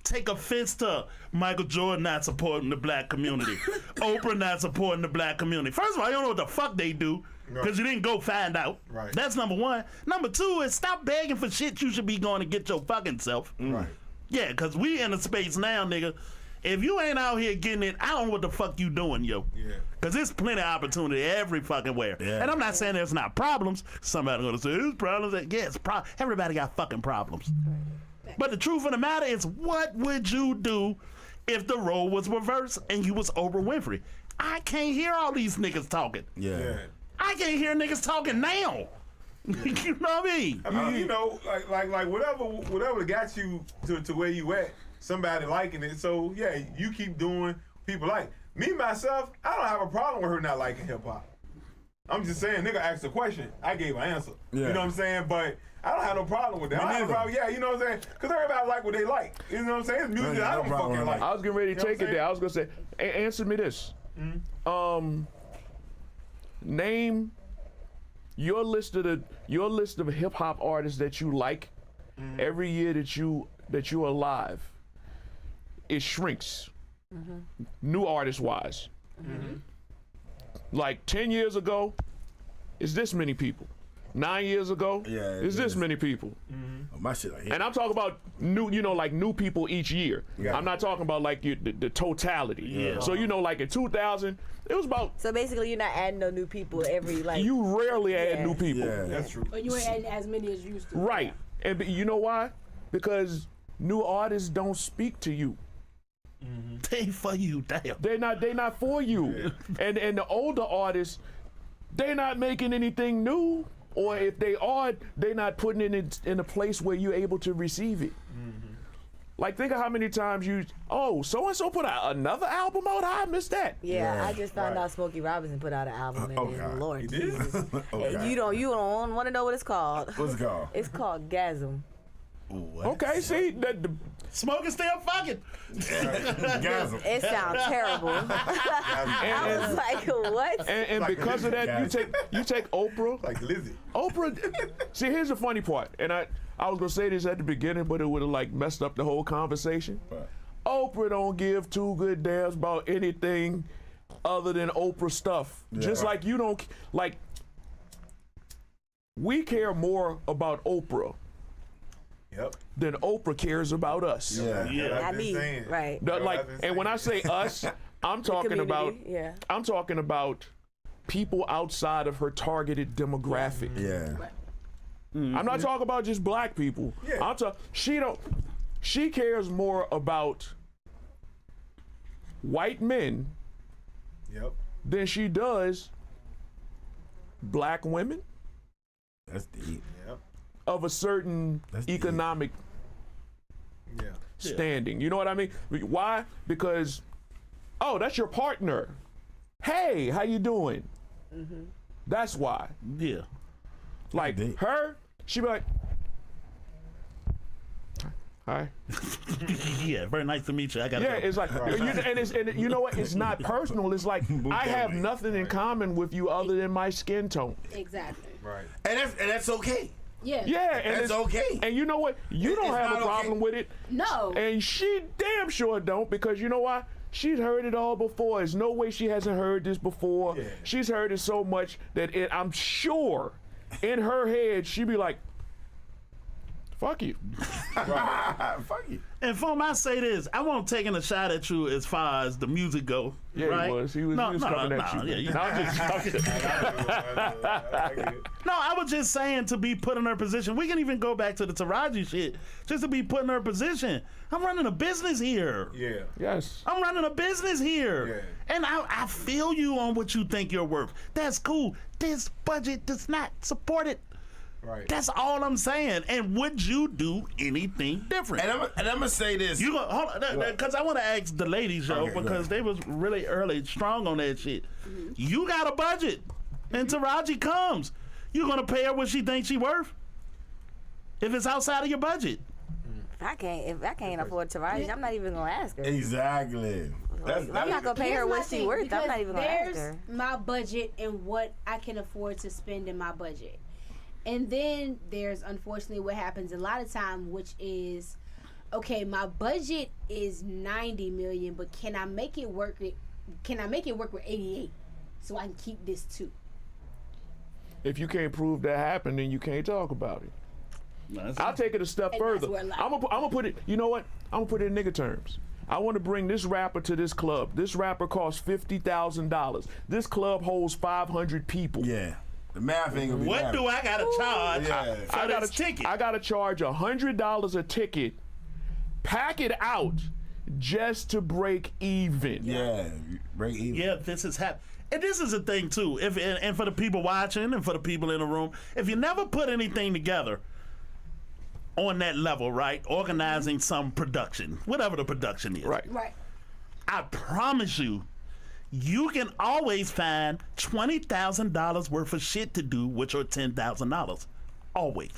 take offense to Michael Jordan not supporting the black community, Oprah not supporting the black community. First of all, you don't know what the fuck they do because you didn't go find out. Right. That's number one. Number two is stop begging for shit you should be going to get your fucking self. Right. Yeah, because we in a space now, nigga. If you ain't out here getting it, I don't know what the fuck you doing, yo. Yeah. Because there's plenty of opportunity every fucking where. Yeah. And I'm not saying there's not problems. Somebody gonna say, there's problems. Yeah, it's everybody got fucking problems. But the truth of the matter is, what would you do if the role was reversed and you was Oprah Winfrey? I can't hear all these niggas talking. Yeah. I can't hear niggas talking now. You know what I mean? I mean, you know, like whatever got you to where you at, somebody liking it. So yeah, you keep doing people like. Me myself, I don't have a problem with her not liking hip hop. I'm just saying, nigga asked a question, I gave an answer. Yeah. You know what I'm saying? But I don't have no problem with that. I don't have a problem, yeah, you know what I'm saying? Because everybody like what they like. You know what I'm saying? It's music I don't fucking like. I was getting ready to You know take what it I'm there. I was gonna say, answer me this. Name your list of hip hop artists that you like every year that you're alive. It shrinks. New artist wise. Like 10 years ago, it's this many people. 9 years ago, it's this many people. My shit like and I'm talking about new, like new people each year. Yeah. I'm not talking about like the totality. Yeah. So like in 2000, it was about. So basically, you're not adding no new people every like. You rarely add new people. Yeah. That's true. But you ain't adding as many as you used to. Right. And you know why? Because new artists don't speak to you. They for you, damn. They're not for you. And the older artists, they're not making anything new. Or if they are, they're not putting it in a place where you're able to receive it. Like, think of how many times so-and-so put out another album out. I missed that. Yeah, I just found out Smokey Robinson put out an album, and Lord Jesus, and you don't want to know what it's called. What's it called? It's called Gasm. What? Okay, see, Smoking still fucking. It sounds terrible. I was like, what? And Like because of that, you take Oprah. Like Lizzie. Oprah. See, here's the funny part, and I was gonna say this at the beginning, but it would have like messed up the whole conversation. Right. Oprah don't give two good damns about anything other than Oprah stuff. Yeah. Just like you don't like. We care more about Oprah Yep. than Oprah cares about us. Yeah. Not me, right? And when I say us, I'm talking about yeah. I'm talking about people outside of her targeted demographic. Yeah. I'm not talking about just black people. Yeah. She cares more about white men Yep. than she does black women That's deep. Yep. of a certain That's deep. economic Yeah. standing. You know what I mean? Why? Because, that's your partner. Hey, how you doing? That's why. Yeah. Like Deep. her, she be like, hi. Yeah, very nice to meet you. I gotta Yeah, go. it's like, and you know what? It's not personal. It's like I have nothing in common with you other than my skin tone. Exactly. Right. And that's okay. Yeah. Yeah, and That's okay. And you know what? You don't It's have not a problem okay. with it. No. And she damn sure don't, because you know why? She's heard it all before. There's no way she hasn't heard this before. Yeah. She's heard it so much that I'm sure in her head she'd be like, fuck you. Fuck you. And Foam, I say this, I won't taking a shot at you as far as the music go. Yeah, right? he was. He was coming at you. Yeah, No, I'm just talking. No, I was just saying to be put in her position. We can even go back to the Taraji shit. Just to be put in her position. I'm running a business here. Yeah. Yes. I'm running a business here. Yeah. And I feel you on what you think you're worth. That's cool. This budget does not support it. Right. That's all I'm saying. And would you do anything different? And I'm gonna say this. You go, hold on, because I want to ask the ladies, yo, Okay, because they was really early strong on that shit. You got a budget, and Taraji comes. You gonna pay her what she thinks she worth? If it's outside of your budget. If I can't afford Taraji, I'm not even gonna ask her. Exactly. I'm not gonna pay her Here's my what she thing, worth. I'm because not even gonna ask her. There's my budget and what I can afford to spend in my budget. And then there's unfortunately what happens a lot of time, which is okay, my budget is 90 million, but can I make it work? Can I make it work with 88, so I can keep this too? If you can't prove that happened, then you can't talk about it. I'll take it a step And further. that's where, like- I'm gonna put it. You know what? I'm gonna put it in nigga terms. I want to bring this rapper to this club. This rapper costs $50,000. This club holds 500 people. Yeah. The math ain't gonna be What math. do I gotta charge Yeah. for this ticket? I gotta charge $100 a ticket, pack it out, just to break even. Yeah, break even. Yeah, this is happening. And this is the thing too. And for the people watching and for the people in the room, if you never put anything together on that level, right? Organizing some production, whatever the production is. Right. Right. I promise you, you can always find $20,000 worth of shit to do with your $10,000. Always.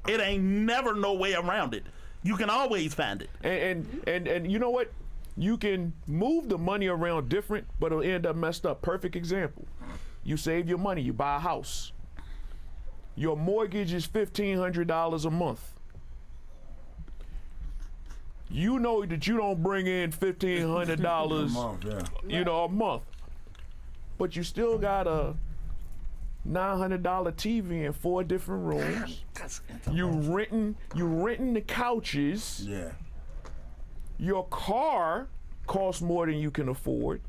It ain't never no way around it. You can always find it. And you know what? You can move the money around different, but it'll end up messed up. Perfect example. You save your money, you buy a house. Your mortgage is $1,500 a month. You know that you don't bring in $1,500 a month. But you still got a $900 TV in 4 different rooms. You renting the couches. Yeah. Your car costs more than you can afford.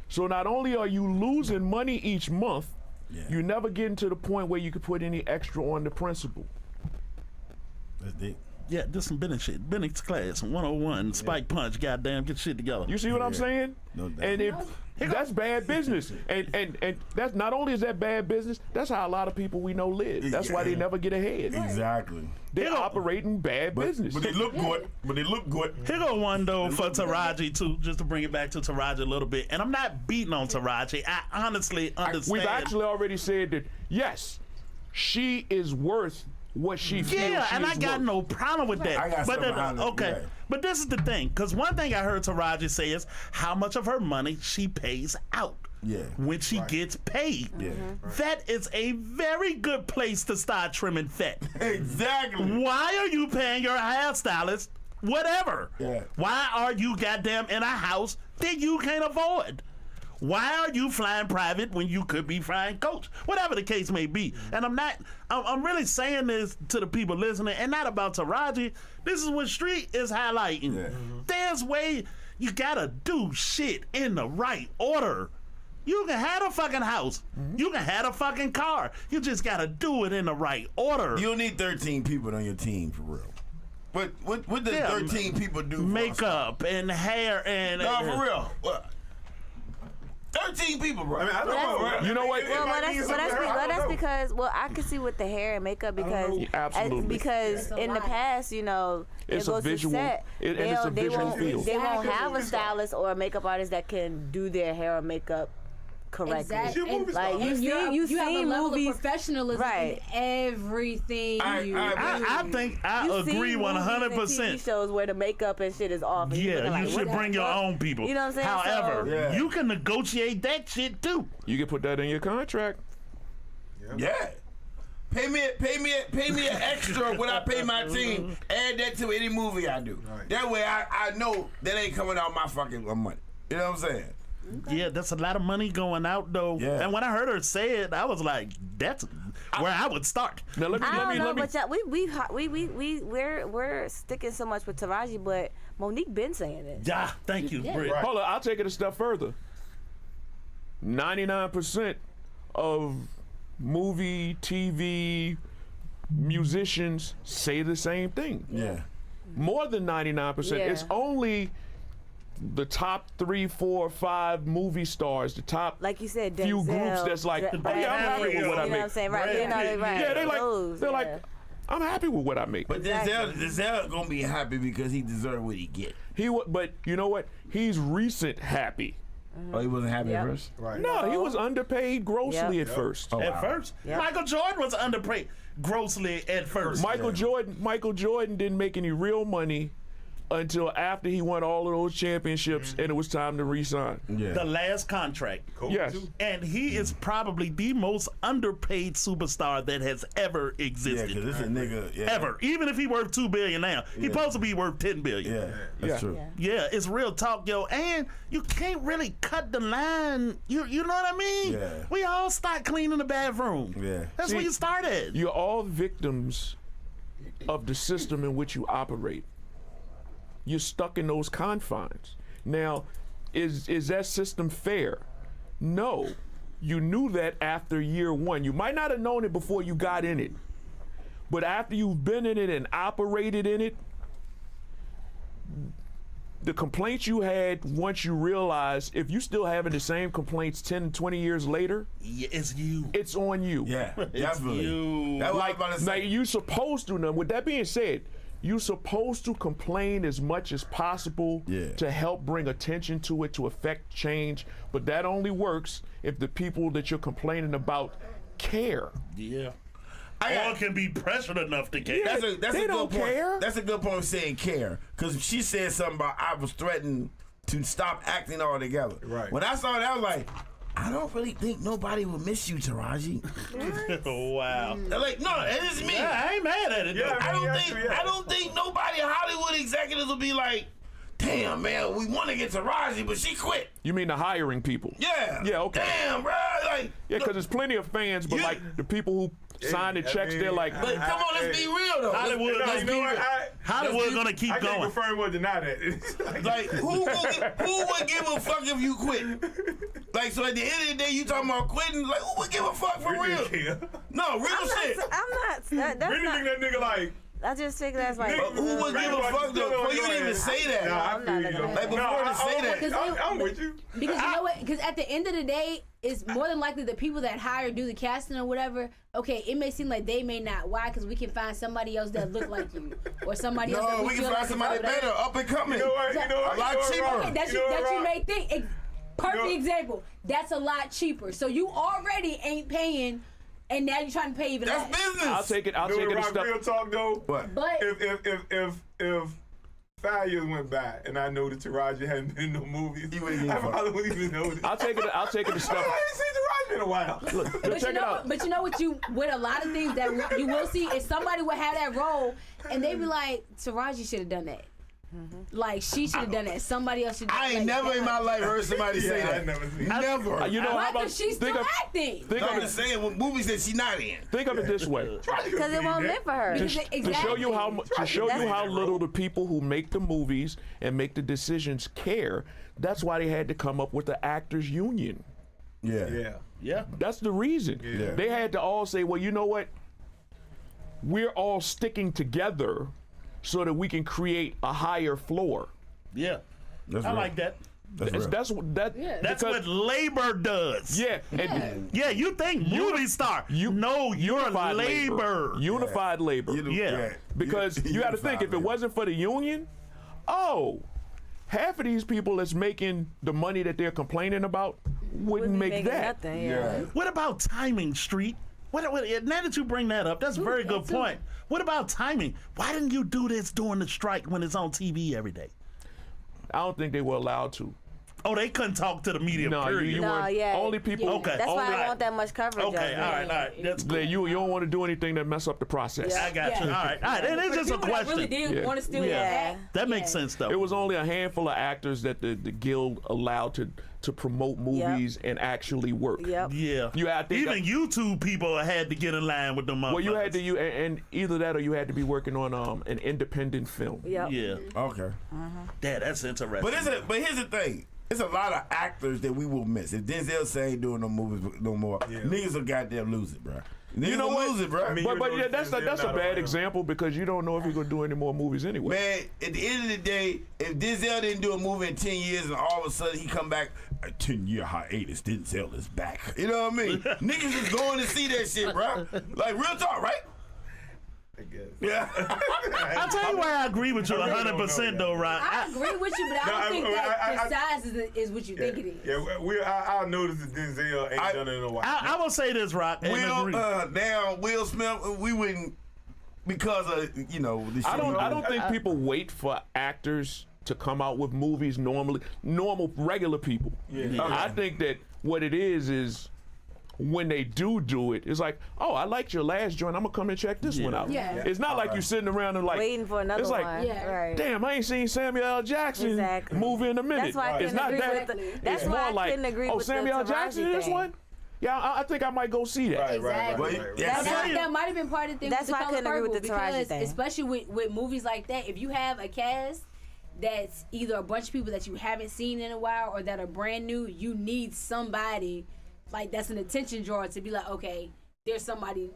So not only are you losing money each month, you never getting to the point where you can put any extra on the principal. That's deep. Yeah, this some business shit. Business class 101, Spike Punch, goddamn, get shit together. You see what I'm saying? No doubt. And if that's bad business. And that's not only is that bad business, that's how a lot of people we know live. That's why they never get ahead. Exactly. They're operating bad business. But they look good. But they look good. Here go one though for Taraji too, just to bring it back to Taraji a little bit. And I'm not beating on Taraji. I honestly understand. We've actually already said that yes, she is worth what she feels. Yeah, she and is I got worth. no problem with that. I got but something behind it, okay, yeah. but this is the thing, because one thing I heard Taraji say is how much of her money she pays out. Yeah. When she gets paid. Yeah. That is a very good place to start trimming fat. Exactly. Why are you paying your hairstylist whatever? Yeah. Why are you goddamn in a house that you can't afford? Why are you flying private when you could be flying coach? Whatever the case may be. And I'm really saying this to the people listening and not about Taraji. This is what Street is highlighting. Yeah. There's way you gotta do shit in the right order. You can have a fucking house. You can have a fucking car. You just gotta do it in the right order. You don't need 13 people on your team for real. What does 13 people do for makeup and hair and No, for real. What? 13 people, bro. I mean, I don't know. You know what? That's because I can see with the hair and makeup because Absolutely. because in the past, you know, It's it a goes visual- to set. and it's a visual won't, field. They won't Exactly. have a stylist or a makeup artist that can do their hair or makeup correctly. Exactly. You're a movie Like star. you see, You have a seen level movies. of professionalism Right. in everything you do. I think I You agree see movies and 100%. TV shows where the makeup and shit is off. And Yeah, like, you should what bring the your fuck? own people. You know what I'm saying? However, So- Yeah. you can negotiate that shit too. You can put that in your contract. Yeah. Pay me an extra when I pay my team. Add that to any movie I do. Right. That way I know that ain't coming out my fucking money. You know what I'm saying? Yeah, that's a lot of money going out though. Yeah. And when I heard her say it, I was like, that's where I would start. Now let me I let don't me know, let me. but we're sticking so much with Taraji, but Monique been saying this. Yeah, thank you, Britt. Right. Hold on, I'll take it a step further. 99% of movie, TV, musicians say the same thing. Yeah. More than 99%. Yeah. It's only the top 3, 4, 5 movie stars, the top Like you said, few Denzel, groups that's like, Brad oh yeah, I'm happy Pitt, with what I you know make. what I'm saying? Right. Brad You know, Pitt, right. Yeah, they're like, yeah. I'm happy with what I make. But Exactly. Denzel gonna be happy because he deserved what he get. But you know what? He's recent happy. Oh, he wasn't happy Yep. at first? Right. No, he was underpaid grossly Yep. at first. Oh, At wow. first, Yep. Michael Jordan was underpaid grossly at first. Michael Jordan didn't make any real money until after he won all of those championships and it was time to resign. Yeah. The last contract. Kobe Yes. too. And he is probably the most underpaid superstar that has ever Yeah, existed. because this is a nigga. Yeah. Ever. Even if he worth $2 billion now. He's supposed to be worth $10 billion. Yeah, that's Yeah. true. Yeah, it's real talk, yo. And you can't really cut the line. You know what I mean? Yeah. We all start cleaning the bathroom. Yeah. That's See, where you started. You're all victims of the system in which you operate. You're stuck in those confines. Now, is that system fair? No. You knew that after year one. You might not have known it before you got in it. But after you've been in it and operated in it, the complaints you had once you realize if you still having the same complaints 10 and 20 years later, Yeah, it's you. it's on you. Yeah, definitely. you. That's what I was about to Like say. you supposed to. Now, with that being said, you supposed to complain as much as possible Yeah. to help bring attention to it, to affect change. But that only works if the people that you're complaining about care. Yeah. I got- Or can be pressured enough to care. That's They a don't good point. care. That's a good point of saying care. Because she said something about I was threatened to stop acting altogether. Right. When I saw that, I was like, I don't really think nobody will miss you, Taraji. Wow. Like, no, that is me. Yeah, I ain't mad at it. Yeah, though. I don't think nobody Hollywood executives will be like, damn, man, we want to get Taraji, but she quit. You mean the hiring people? Yeah. Yeah, okay. Damn, bro. Like, Yeah, because there's plenty of fans, but You- like the people who sign the checks, they're like, but come on, let's be real though. Hollywood, Let's let's be be real. real. Hollywood gonna keep I can't going. confirm or deny that. Like, who would give a fuck if you quit? Like, so at the end of the day, you talking about quitting? Like, who would give a fuck for real? No, real shit. I'm not. That's Really not. think that nigga like. I just think that's like. Nigga, Who would give a fuck though? Well, you didn't even say that. Nah, I I'm feel not you. gonna- though. Like, before to say that. I'm with you. Because you know what? Because at the end of the day, it's more than likely the people that hire do the casting or whatever. Okay, it may seem like they may not. Why? Because we can find somebody else that look like you, or somebody else. That No, we can feel find like somebody whatever. better, up and coming. You know what? A lot cheaper. Okay, that you may think. Perfect You know- example. That's a lot cheaper. So you already ain't paying, and now you're trying to pay even That's less. business. I'll take it a step. Real talk though. What? But If 5 years went by and I know that Taraji hadn't been in no movies, You wouldn't give a I fuck. probably wouldn't even know this. I'll take it a I step. ain't seen Taraji in a while. But check it out. But you know what? With a lot of things that you will see is somebody would have that role, and they be like, Taraji should have done that. Like she should have done that. Somebody else should. I ain't never in my life heard somebody say Yeah, I that. never seen. Never. You know, how Why? about Because she's still acting. think No, of I'm it, just saying, with movies that she not in. think of it this way. Because it wasn't meant for her. Because To show you how Exactly. little the people who make the movies and make the decisions care. That's why they had to come up with the actors union. Yeah. Yeah. Yeah. That's the reason. Yeah. They had to all say, well, you know what? We're all sticking together so that we can create a higher floor. Yeah. That's I real. like that. That's real. That's what that. That's because- what labor does. Yeah, and Yeah, you think movie star. No, you're unified labor. Unified labor. Yeah. Because you got to think, if it wasn't for the union, half of these people that's making the money that they're complaining about wouldn't be make making that. nothing, yeah. What about timing, Street? What, now that you bring that up, that's a very good point. What about timing? Why didn't you do this during the strike when it's on TV every day? I don't think they were allowed to. Oh, they couldn't talk to the media, No, period. you No, weren't. yeah. Only people. Okay. That's why I Alright. don't want that much coverage. Okay, of it. all right. That's cool. You don't want to do anything that mess up the process. I got you. All Yeah. right. And it's just a People that question. really did Yeah. want to still Yeah. act. That makes sense, though. It was only a handful of actors that the guild allowed to promote movies and actually work. Yep. Yeah. I think Even YouTube people had to get in line with them. Well, you had to motherfuckers. and either that or you had to be working on an independent film. Yep. Yeah. Okay. Yeah, that's interesting. But here's the thing. It's a lot of actors that we will miss. If Denzel say ain't doing no movies no more, niggas will goddamn lose it, bro. Niggas know will what? lose it, bro. But yeah, that's a bad example because you don't know if you're gonna do any more movies anyway. Man, at the end of the day, if Denzel didn't do a movie in 10 years and all of a sudden he come back, a 10-year hiatus, Denzel is back. You know what I mean? Niggas is going to see that shit, bro. Like, real talk, right? I guess. Yeah. I'll tell you why I agree with you I really don't 100% know, though, yeah. Rod. I agree with you, but I don't think that the size is what you Yeah, think it is. yeah. I'll notice that Denzel ain't done it in a while. I will say this, Rock. and agree. Will Smith, we wouldn't because of the shit. I don't think people wait for actors to come out with movies normal regular people. Yeah. I think that what it is when they do it, it's like, oh, I liked your last joint, I'm gonna come and check this one out. Yeah. It's not like you sitting around and like waiting for another it's like, one. Yeah. Right. damn, I ain't seen Samuel L. Jackson Exactly. movie in a minute. That's why I It's couldn't not agree that. with the, that's It's why more I like, couldn't agree oh, with Samuel L. the Jackson in Taraji this thing. one? Yeah, I think I might go see that. Exactly. That might have been part of the thing. That's with why I The Color couldn't agree with Purple, the Taraji because thing. especially with movies like that, if you have a cast that's either a bunch of people that you haven't seen in a while or that are brand new, you need somebody like that's an attention drawer to be like, okay, there's somebody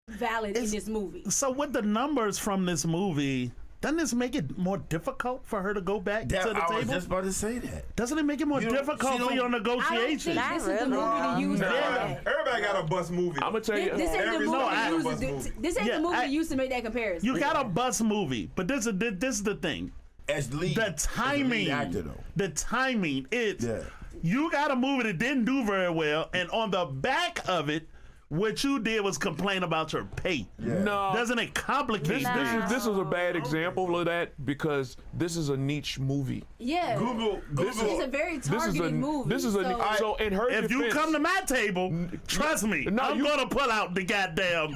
valid in this movie. So with the numbers from this movie, doesn't this make it more difficult for her to go back to the I was table? just about to say that. Doesn't it make it more difficult for your I don't negotiations? think this is the movie to use for that. Everybody got a bust movie. I'm gonna tell you. This ain't the Every movie song to has a use. bust movie. This ain't Yeah, the movie I- to use to make that comparison. You got a bus movie, but this is the thing. As lead, The as a timing, lead actor, though. the timing. It's Yeah. you got a movie that didn't do very well, and on the back of it, what you did was complain about your pay. No. Doesn't it complicate things? This is a bad example of that because this is a niche movie. Yeah. Google. It's a very targeted movie. This is a so in her If you defense- come to my table, trust me, No, I'm you- gonna pull out the goddamn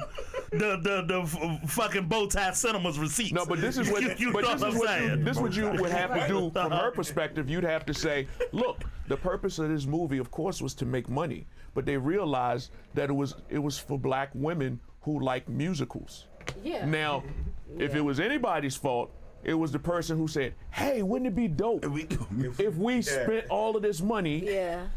the fucking bow tie cinemas receipts. No, but this is what you but know this what is I'm what saying. this what you would have to do from her perspective. You'd have to say, look, the purpose of this movie, of course, was to make money, but they realized that it was for black women who like musicals. Yeah. Now, if it was anybody's fault, it was the person who said, hey, wouldn't it be dope if we spent all of this money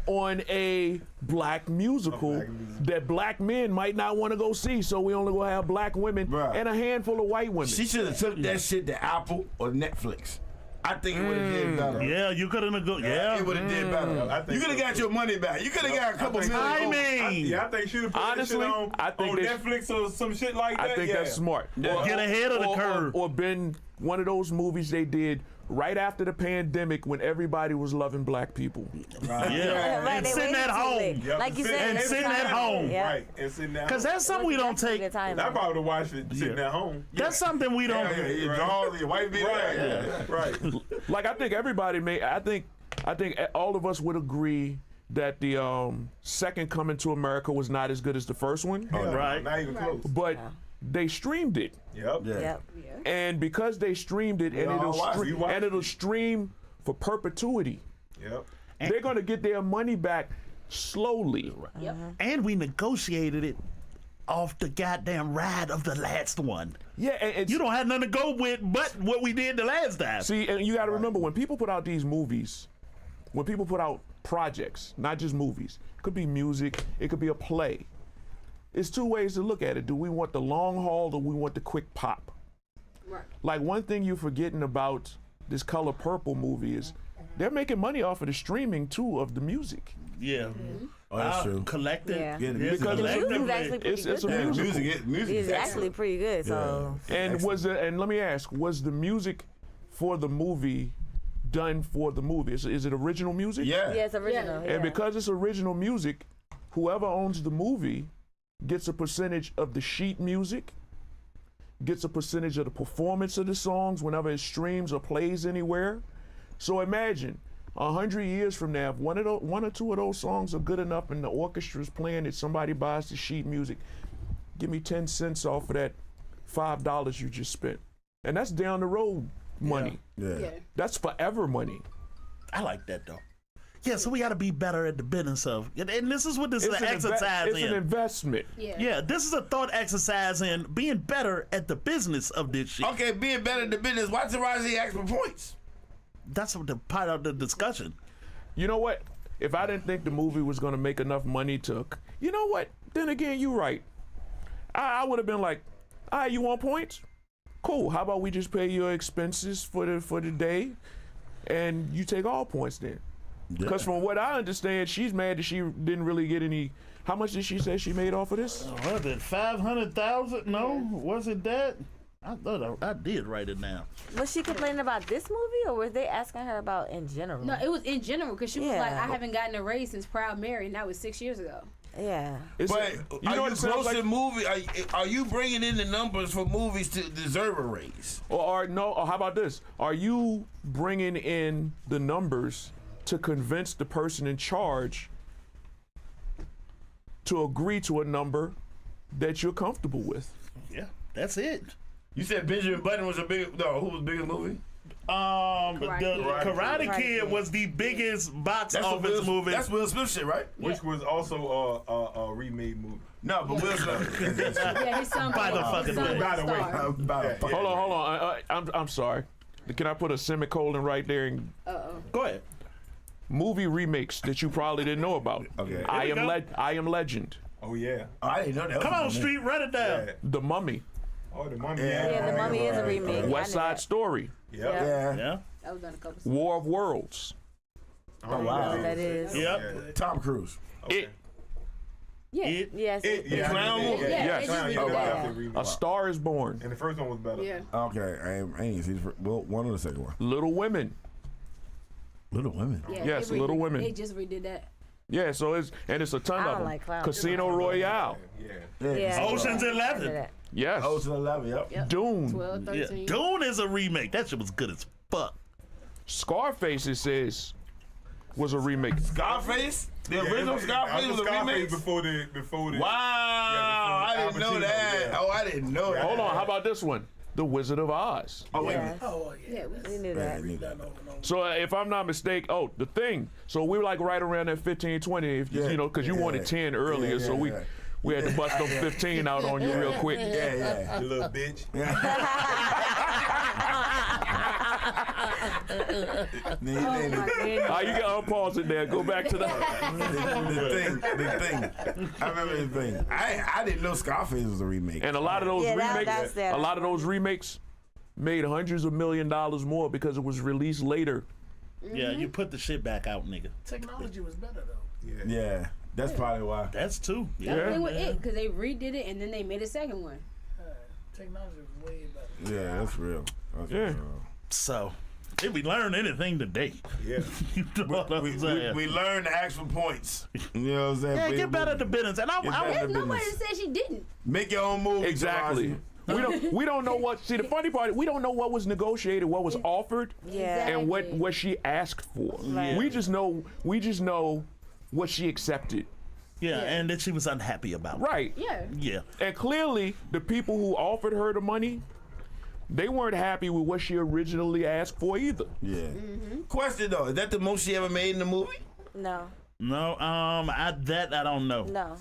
on a black musical that black men might not want to go see, so we only gonna have black women and a handful of white women. She should have took that shit to Apple or Netflix. I think it would have did better. Yeah, you could have It would have did better. You could have got your money back. You could have got a couple million. I think she would put Honestly, this shit I think on they- Netflix or some shit like that. I think that's smart. Get ahead of the curve. Or been one of those movies they did right after the pandemic when everybody was loving black people. Yeah, Right, and they sitting waited at too home. late. Like you said, And it's sitting time. at home. Yeah. Right, and sitting down. Because that's something we don't take. Good timing. I probably would have watched it sitting at home. That's something we don't. Your dog, your wife be there. Right. Like I think everybody may. I think all of us would agree that the second Coming to America was not as good as the first one, Right. Not even close. but they streamed it, Yep. Yep. and because they streamed it, and all watched it. We watched it'll stream for perpetuity, Yep. they're gonna get their money back slowly. Yep. And we negotiated it off the goddamn ride of the last one. Yeah, and You don't have nothing to go with but what we did the last time. see, and you got to remember when people put out these movies, when people put out projects, not just movies, it could be music, it could be a play. It's two ways to look at it. Do we want the long haul or we want the quick pop? Right. Like one thing you're forgetting about this Color Purple movie is they're making money off of the streaming too of the music. Yeah. Oh, that's true. Collected. Yeah. Yeah, the Yeah, music. Because The collectively. music's actually pretty It's good. a though. music. Music It's is actually pretty good. So And and let me ask, was the music for the movie done for the movie? Is it original music? Yeah. yeah, it's original. Yeah. Yeah. And because it's original music, whoever owns the movie gets a percentage of the sheet music, gets a percentage of the performance of the songs whenever it streams or plays anywhere. So imagine 100 years from now, if one or two of those songs are good enough and the orchestra's playing it, somebody buys the sheet music, give me 10 cents off of that $5 you just spent. And that's down the road money. Yeah. That's forever money. I like that though. Yeah, so we got to be better at the business of, and this is what this is It's an an exercise it's an in. investment. Yeah. Yeah, this is a thought exercise in being better at the business of this shit. Okay, being better in the business. Why Taraji ask for points? That's what the part of the discussion. You know what? If I didn't think the movie was going to make enough money to, you know what? Then again, you're right. I would have been like, all right, you want points? Cool. How about we just pay your expenses for the day, and you take all points then? Because from what I understand, she's mad that she didn't really get any. How much did she say she made off of this? Was it 500,000? No, was it that? I thought I did write it down. Was she complaining about this movie, or was they asking her about in general? No, it was in general because she was Yeah. like, I haven't gotten a raise since Proud Mary, and that was 6 years ago. Yeah. It's, But you know what it sounds like? movie? Are you bringing in the numbers for movies to deserve a raise? Or how about this? Are you bringing in the numbers to convince the person in charge to agree to a number that you're comfortable with? Yeah, that's it. You said Benjamin Button was who was biggest movie? Karate Kid was the biggest box office movie. That's Will Smith shit, right? Which was also a remade movie. No, but Will Smith. Yeah, his son. By the fucking way. By the way. Hold on. I'm sorry. Can I put a semicolon right there? And Go ahead. movie remakes that you probably didn't know about. Okay. I Am Legend. Oh yeah. I didn't know that. Come on, Street, run it down. Yeah. The Mummy. Oh, the Mummy. Yeah, The Mummy is a remake. West Side Story. Yep. Yeah. Yeah. That was done a couple. War of Worlds. Oh wow. That is. Yep. Tom Cruise. It. Yeah. It. Yes. Yeah. Clown movie? Yes. they just Clown, redid yeah, that. definitely remade. A Star is Born. And the first one was better. Yeah. Okay, I ain't seen one or the second one. Little Women. Little Women. Yeah, Yes, they Little redid- Women. They just redid that. Yeah, so it's a ton I of don't them. like clowns. Casino Royale. Yeah. Yeah. Ocean's 11. That. Yes. Ocean's 11. Yep. Yep. Dune. 12, Yeah. 13. Dune is a remake. That shit was good as fuck. Scarface, it says, was a remake. Scarface. The original Scarface was a remake. before the. Wow, I Al didn't know Pacino, that. yeah. Oh, I didn't know that. Hold on, how about this one? The Wizard of Oz. Oh wait. Yeah. Oh, yeah. Yeah, We knew that. So if I'm not mistaken, The Thing. So we were like right around that 15, 20, if, Yeah. you know, because you wanted 10 earlier, Yeah, so yeah. we had to bust them 15 out on you real quick. Yeah. You little bitch. Oh my goodness. You can unpause it there. Go back to the. The thing. I remember the thing. I didn't know Scarface was a remake. And a lot of those Yeah, remakes, that's a lot of those remakes made hundreds of $1 million more because it was released later. Yeah, you put the shit back out, nigga. Technology was better, though. Yeah, that's probably why. That's two. That Yeah. thing with it, because they redid it and then they made a second one. Technology was way better. Yeah, that's real. That's Yeah. real. So, did we learn anything today? Yeah. You know what I'm saying? We learned the actual points. You know what I'm saying? Yeah, get better at the business. And Get better I at the Nobody business. said she didn't. Make your own movie. Exactly. We don't know what. See, the funny part, we don't know what was negotiated, what was offered, Yeah. and what she asked for. Right. We just know what she accepted. yeah, and that she was unhappy about. Right. Yeah. Yeah. And clearly, the people who offered her the money, they weren't happy with what she originally asked for either. Yeah. Question though, is that the most she ever made in the movie? No. No, I don't know. No.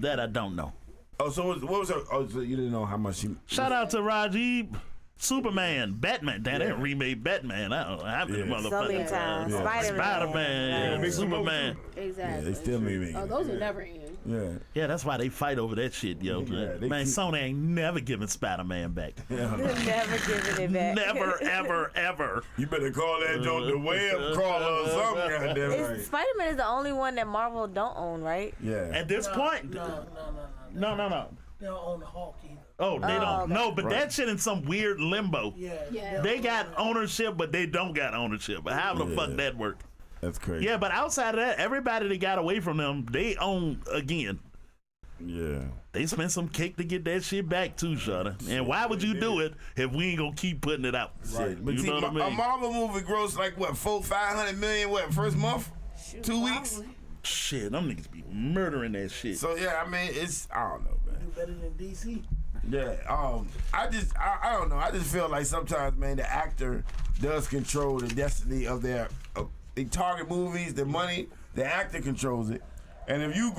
That I don't know. Oh, so what was her? Oh, so you didn't know how much she? Shout out to Rajiv. Superman, Batman. Damn, they remade Batman. I don't know how many Yeah. motherfuckers. So many times. Yeah. Spider-Man. Spider-Man, Right. Superman. Exactly. Yeah, they still making Oh, it. those will never end. Yeah. Yeah, that's why they fight over that shit, yo. Yeah, they Man, keep- Sony ain't never giving Spider-Man back. Never giving it back. Never, ever, ever. You better call that joint the web crawler or something, goddamn it. It's, Spider-Man is the only one that Marvel don't own, right? Yeah. At this point, No. no. They don't own the Hulk either. Oh, they don't. okay. No, but Right. that shit in some weird limbo. Yeah. Yeah. They got ownership, but they don't got ownership. But how the Yeah. fuck that work? That's crazy. Yeah, but outside of that, everybody that got away from them, they own again. Yeah. They spent some cake to get that shit back too, Shudder. And why would you do it if we ain't gonna keep putting it out? Shit. But You see, know what I a mean? Marvel movie grossed like what, 500 million? What, first month? 2 weeks? Shit, them niggas be murdering that shit. So yeah, I mean, I don't know, man. Do better than DC. Yeah, I don't know. I just feel like sometimes, man, the actor does control the destiny of they target movies, the money, the actor controls it. And if you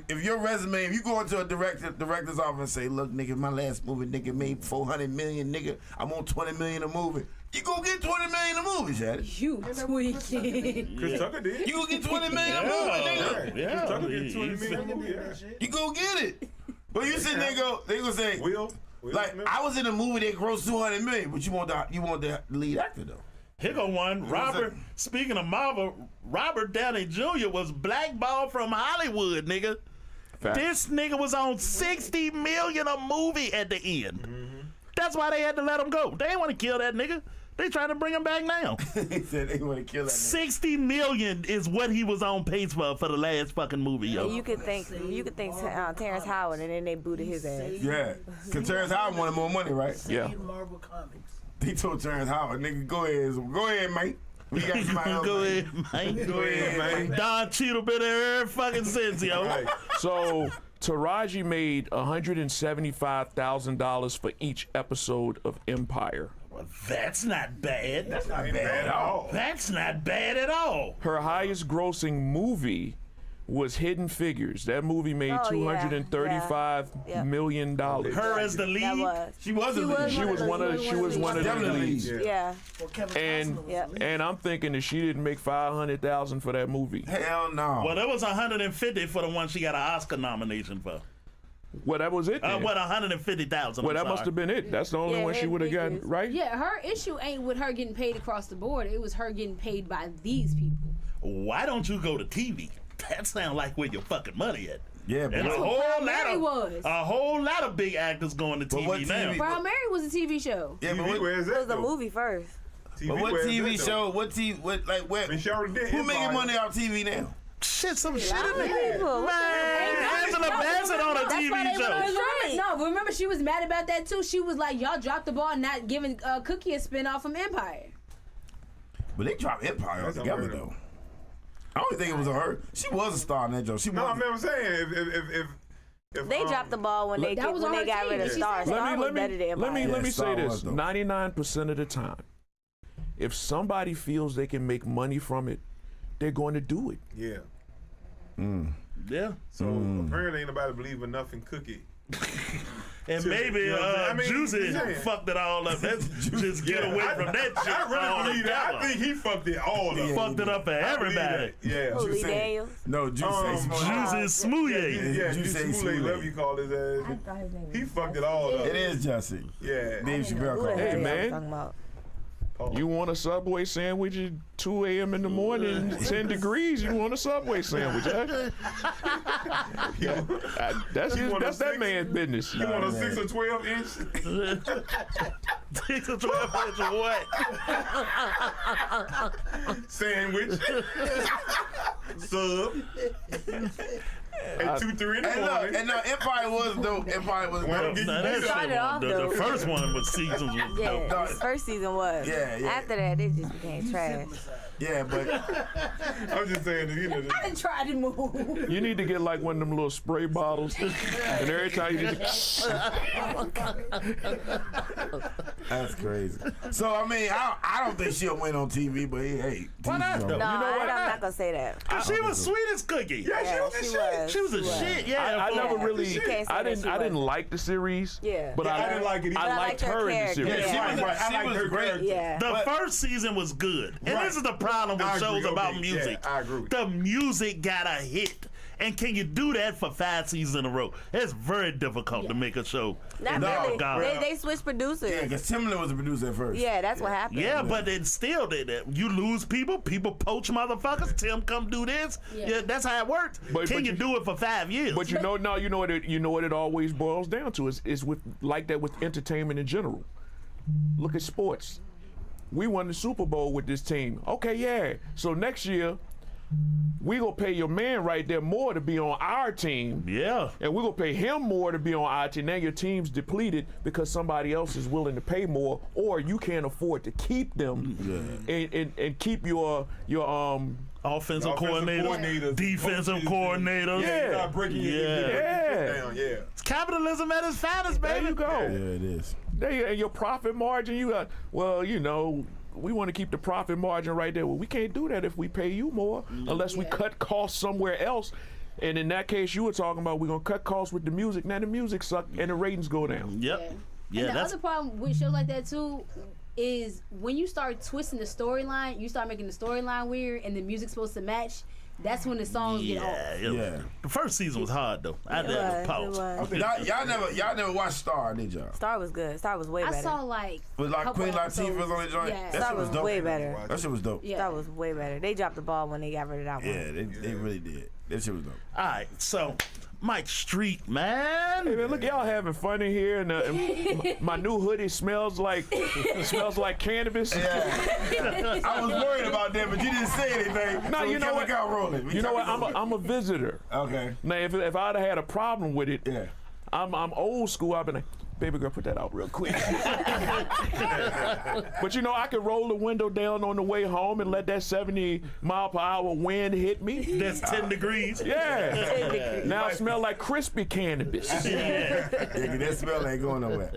if your resume, if you go into a director's office and say, look, nigga, my last movie, nigga, made 400 million, nigga, I'm on 20 million a movie. You gonna get 20 million a movie, Shaddy. You tweaking. Chris Tucker did. You gonna get 20 million a movie, nigga. Yeah, Chris Tucker did he- 20 he's- million movie. Yeah. You gonna get it. But you sit there, they gonna say, Will like, Smith? I was in a movie that grossed 200 million, but you want the lead actor though. Here go one. Robert, speaking of Marvel, Robert Downey Jr. was blackballed from Hollywood, nigga. Fact. This nigga was on $60 million a movie at the end. That's why they had to let him go. They didn't want to kill that nigga. They trying to bring him back now. They said they want to kill that nigga. $60 million is what he was on pace for the last fucking movie, yo. And you could think Terrence Howard, and then they booted his ass. Yeah, because Terrence Howard wanted more money, right? Yeah. Marvel Comics. He told Terrence Howard, nigga, go ahead, mate. We got somebody else, Go mate. ahead, man. Go ahead, man. Don Cheadle been there every fucking sense, yo. Right. So Taraji made $175,000 for each episode of Empire. Well, that's not bad. Not bad at all. That's not bad at all. Her highest grossing movie was Hidden Figures. That movie made Oh, yeah. $235 million. Her as the lead. That was. She was a lead. She was one of the Definitely. leads. Yeah. Well, Kevin And Costner was Yeah. the lead. and I'm thinking that she didn't make $500,000 for that movie. Hell no. Well, there was 150 for the one she got an Oscar nomination for. Well, that was it. Then. 150,000. Well, that must have been it. That's the only Yeah, one she Hidden would have gotten, Figures. right? Yeah, her issue ain't with her getting paid across the board. It was her getting paid by these people. Why don't you go to TV? That sounds like where your fucking money at. Yeah, And but a whole lot of big actors going to But what TV now. TV Brown Mary was a TV show. yeah, but TV, what, where is It that was a though? movie first. but what where is TV that, show? What TV? What like where? I mean, she already did Who making Empire. money off TV now? Shit, some shit in People. there. What Man, Angela Bassett on a That's why TV they went on show. strike. No, remember she was mad about that too. She was like, y'all dropped the ball not giving Cookie a spinoff from Empire. But they dropped Empire That's altogether unheard of. though. I don't think it was on her. She was a star in that joke. She No, was. I'm saying if They dropped the ball when they that was when on they her got team. rid of She Star. said- Star was better than Empire. Let me Star say was, this: though. 99% of the time, if somebody feels they can make money from it, they're going to do it. yeah. Yeah. So apparently ain't nobody believe enough in Cookie. And maybe You know what I'm saying? I mean, Juicy I'm saying. fucked it all up. Let's just get away from that shit. I really believe that. I altogether. think he fucked it all up. Fucked it up for I believe everybody. that. Yeah. Who, Lee say- Daniels? No, Juice Juicy Yeah, Smoothie. yeah, You you say Smoothie, Smoothie. whatever you call his ass. He fucked it all up. It is Jussie. Yeah. Dave Chappelle Who called the Hey, hell it. y'all man. talking about? You want a Subway sandwich at 2 a.m. in the morning, 10 degrees, you want a Subway sandwich, huh? That's that 6? man's business. You want a man. 6 or 12 inch? 6 or 12 inch of what? Sandwich. Sub. At 2-3 in the And look, morning. and no, Empire was dope. Empire was Well, dope. get- Now, that shit started off, was, the though. first one was seasons was Yeah, dope. No, this first season was. Yeah, yeah. After that, it just became trash. Yeah, but I'm just saying, you know, I done tried to move. You need to get like one of them little spray bottles, and every time you just that's crazy. So I mean, I don't think she'll win on TV, but hey, Why not, TV's though? on. No, You know what? I'm not gonna say that. She was sweet as cookie. yeah, she was the shit. She was a shit. Yeah. I never Yeah. really, You can't say I that didn't, she I didn't wasn't. like the series. Yeah. but Yeah, I didn't like it either. I But I liked liked her her in the character. series. Yeah, she Right, was, right. I she liked was her great. character. Yeah. The But- first season was good. And Right. this is the problem with I shows agree. about Okay, music. yeah, I agree. The music got a hit. And can you do that for 5 seasons in a row? It's very difficult to make a show. Not No, really. God. They switched producers. Yeah, because Timberland was the producer at first. Yeah, that's what happened. Yeah, but it still did it. You lose people poach motherfuckers. Tim come do this. Yeah, that's how it works. But Can you you- do it for 5 years? But you know what it always boils down to is with like that with entertainment in general. Look at sports. We won the Super Bowl with this team. Okay, yeah. So next year, we gonna pay your man right there more to be on our team. Yeah. And we're gonna pay him more to be on our team. Now your team's depleted because somebody else is willing to pay more, or you can't afford to keep them and keep your Offensive coordinators, defensive coordinators. Yeah. Start breaking your Yeah. shit down. Yeah. It's capitalism at its finest, baby. There you go. Yeah, it is. And your profit margin, you got, well, you know, we want to keep the profit margin right there. Well, we can't do that if we pay you more unless we cut costs somewhere else. And in that case, you were talking about we're going to cut costs with the music. Now the music sucks and the ratings go down. Yep. Yeah, And the that's other problem with shows like that too is when you start twisting the storyline, you start making the storyline weird, and the music's supposed to match. That's when the songs get off. Yeah. The first season was hard though. I did was, pause. it was. Y'all never watched Star, did y'all? Star was good. Star was way I better. saw like Was like couple Queen Latifah episodes. was on the joint? Yeah. That Star shit was was dope. way better. That shit was dope. Yeah. That was way better. They dropped the ball when they got rid of that one. Yeah, they really did. That shit was dope. All right, so Mike Street, man. Hey man, look, y'all having fun in here, and my new hoodie smells like cannabis. Yeah. I was worried about that, but you didn't say anything. No, so you know what? You know what? I'm a visitor. Okay. Now, if I'd have had a problem with it, Yeah. I'm old school. I've been like, baby girl, put that out real quick. But you know, I could roll the window down on the way home and let that 70-mile-per-hour wind hit me. That's 10 degrees. Yeah. Now I smell like crispy cannabis. Yeah, that smell ain't going nowhere.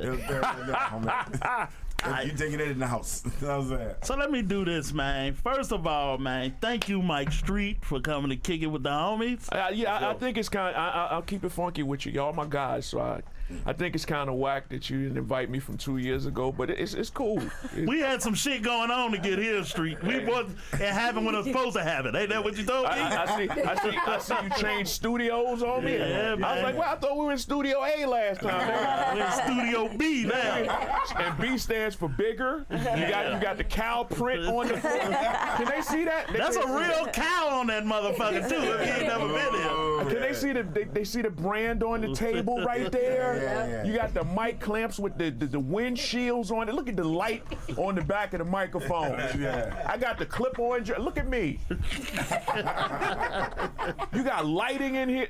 You taking it in the house. How's that? So let me do this, man. First of all, man, thank you, Mike Street, for coming to kick it with the homies. I think it's kind of, I'll keep it funky with you. Y'all my guys, so I think it's kind of whack that you didn't invite me from 2 years ago, but it's cool. We had some shit going on to get here, Street. We wasn't having what was supposed to happen. Ain't that what you told me? I see you changed studios on me. Yeah, man. I was like, well, I thought we were in Studio A last time. Man. We're in Studio B now. And B stands for bigger. You got the cow print on the front. Can they see that? That's a real cow on that motherfucker too. If you ain't never been here. Can they see they see the brand on the table right there? Yeah. You got the mic clamps with the windshields on it. Look at the light on the back of the microphone. Yeah. I got the clip-on. Look at me. You got lighting in here.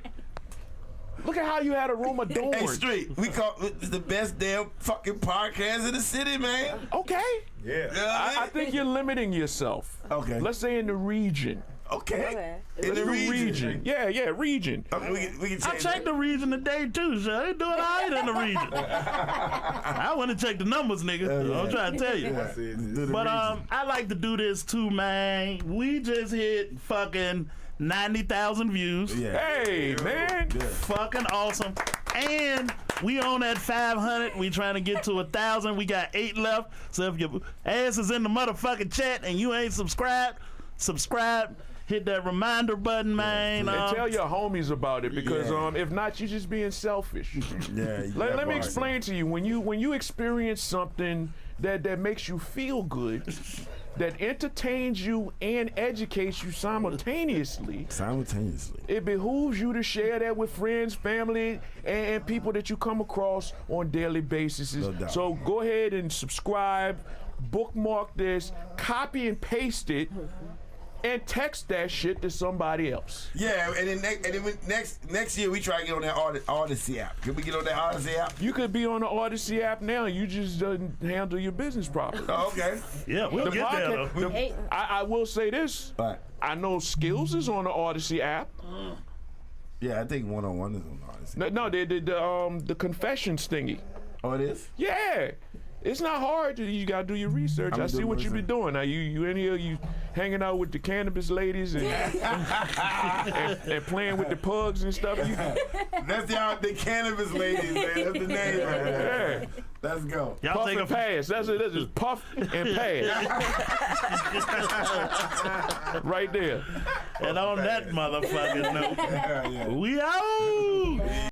Look at how you had a room adorned. Hey, Street, we call it the best damn fucking podcast in the city, man. Okay. Yeah. I think you're limiting yourself. Okay. Let's say in the region. Okay. In Let's the do region. Yeah, region. Okay, we can I change checked the region today too, so they doing all right in the region. I want to check the numbers, nigga. I'm trying to tell you. That's it. But I like to do this too, man. We just hit fucking 90,000 views. Yeah. Hey, man. Fucking awesome. And we on that 500. We trying to get to 1,000. We got 8 left. So if your ass is in the motherfucking chat and you ain't subscribed, subscribe. Hit that reminder button, man. And tell your homies about it, because if not, you're just being selfish. Yeah. Let me explain to you. When you experience something that makes you feel good, that entertains you and educates you simultaneously, it behooves you to share that with friends, family, and people that you come across on daily basis. No doubt. So go ahead and subscribe, bookmark this, copy and paste it, and text that shit to somebody else. Yeah, and then next year we try to get on that Odyssey app. Can we get on that Odyssey app? You could be on the Odyssey app now. You just handle your business properly. Oh, okay. Yeah, we'll get there, though. I will say this. Right. I know Skills is on the Odyssey app. Yeah, I think one-on-one is on the Odyssey. No, the confessions thingy. Oh, it is? Yeah. It's not hard. You gotta do your research. I see what you be doing. Now you in here, you hanging out with the cannabis ladies and and playing with the pugs and stuff. That's the cannabis ladies, man. That's the name. Yeah. Let's go. Y'all Puff take and pass. That's it. That's just puff and pass. Right there. And on that motherfucking note, we out.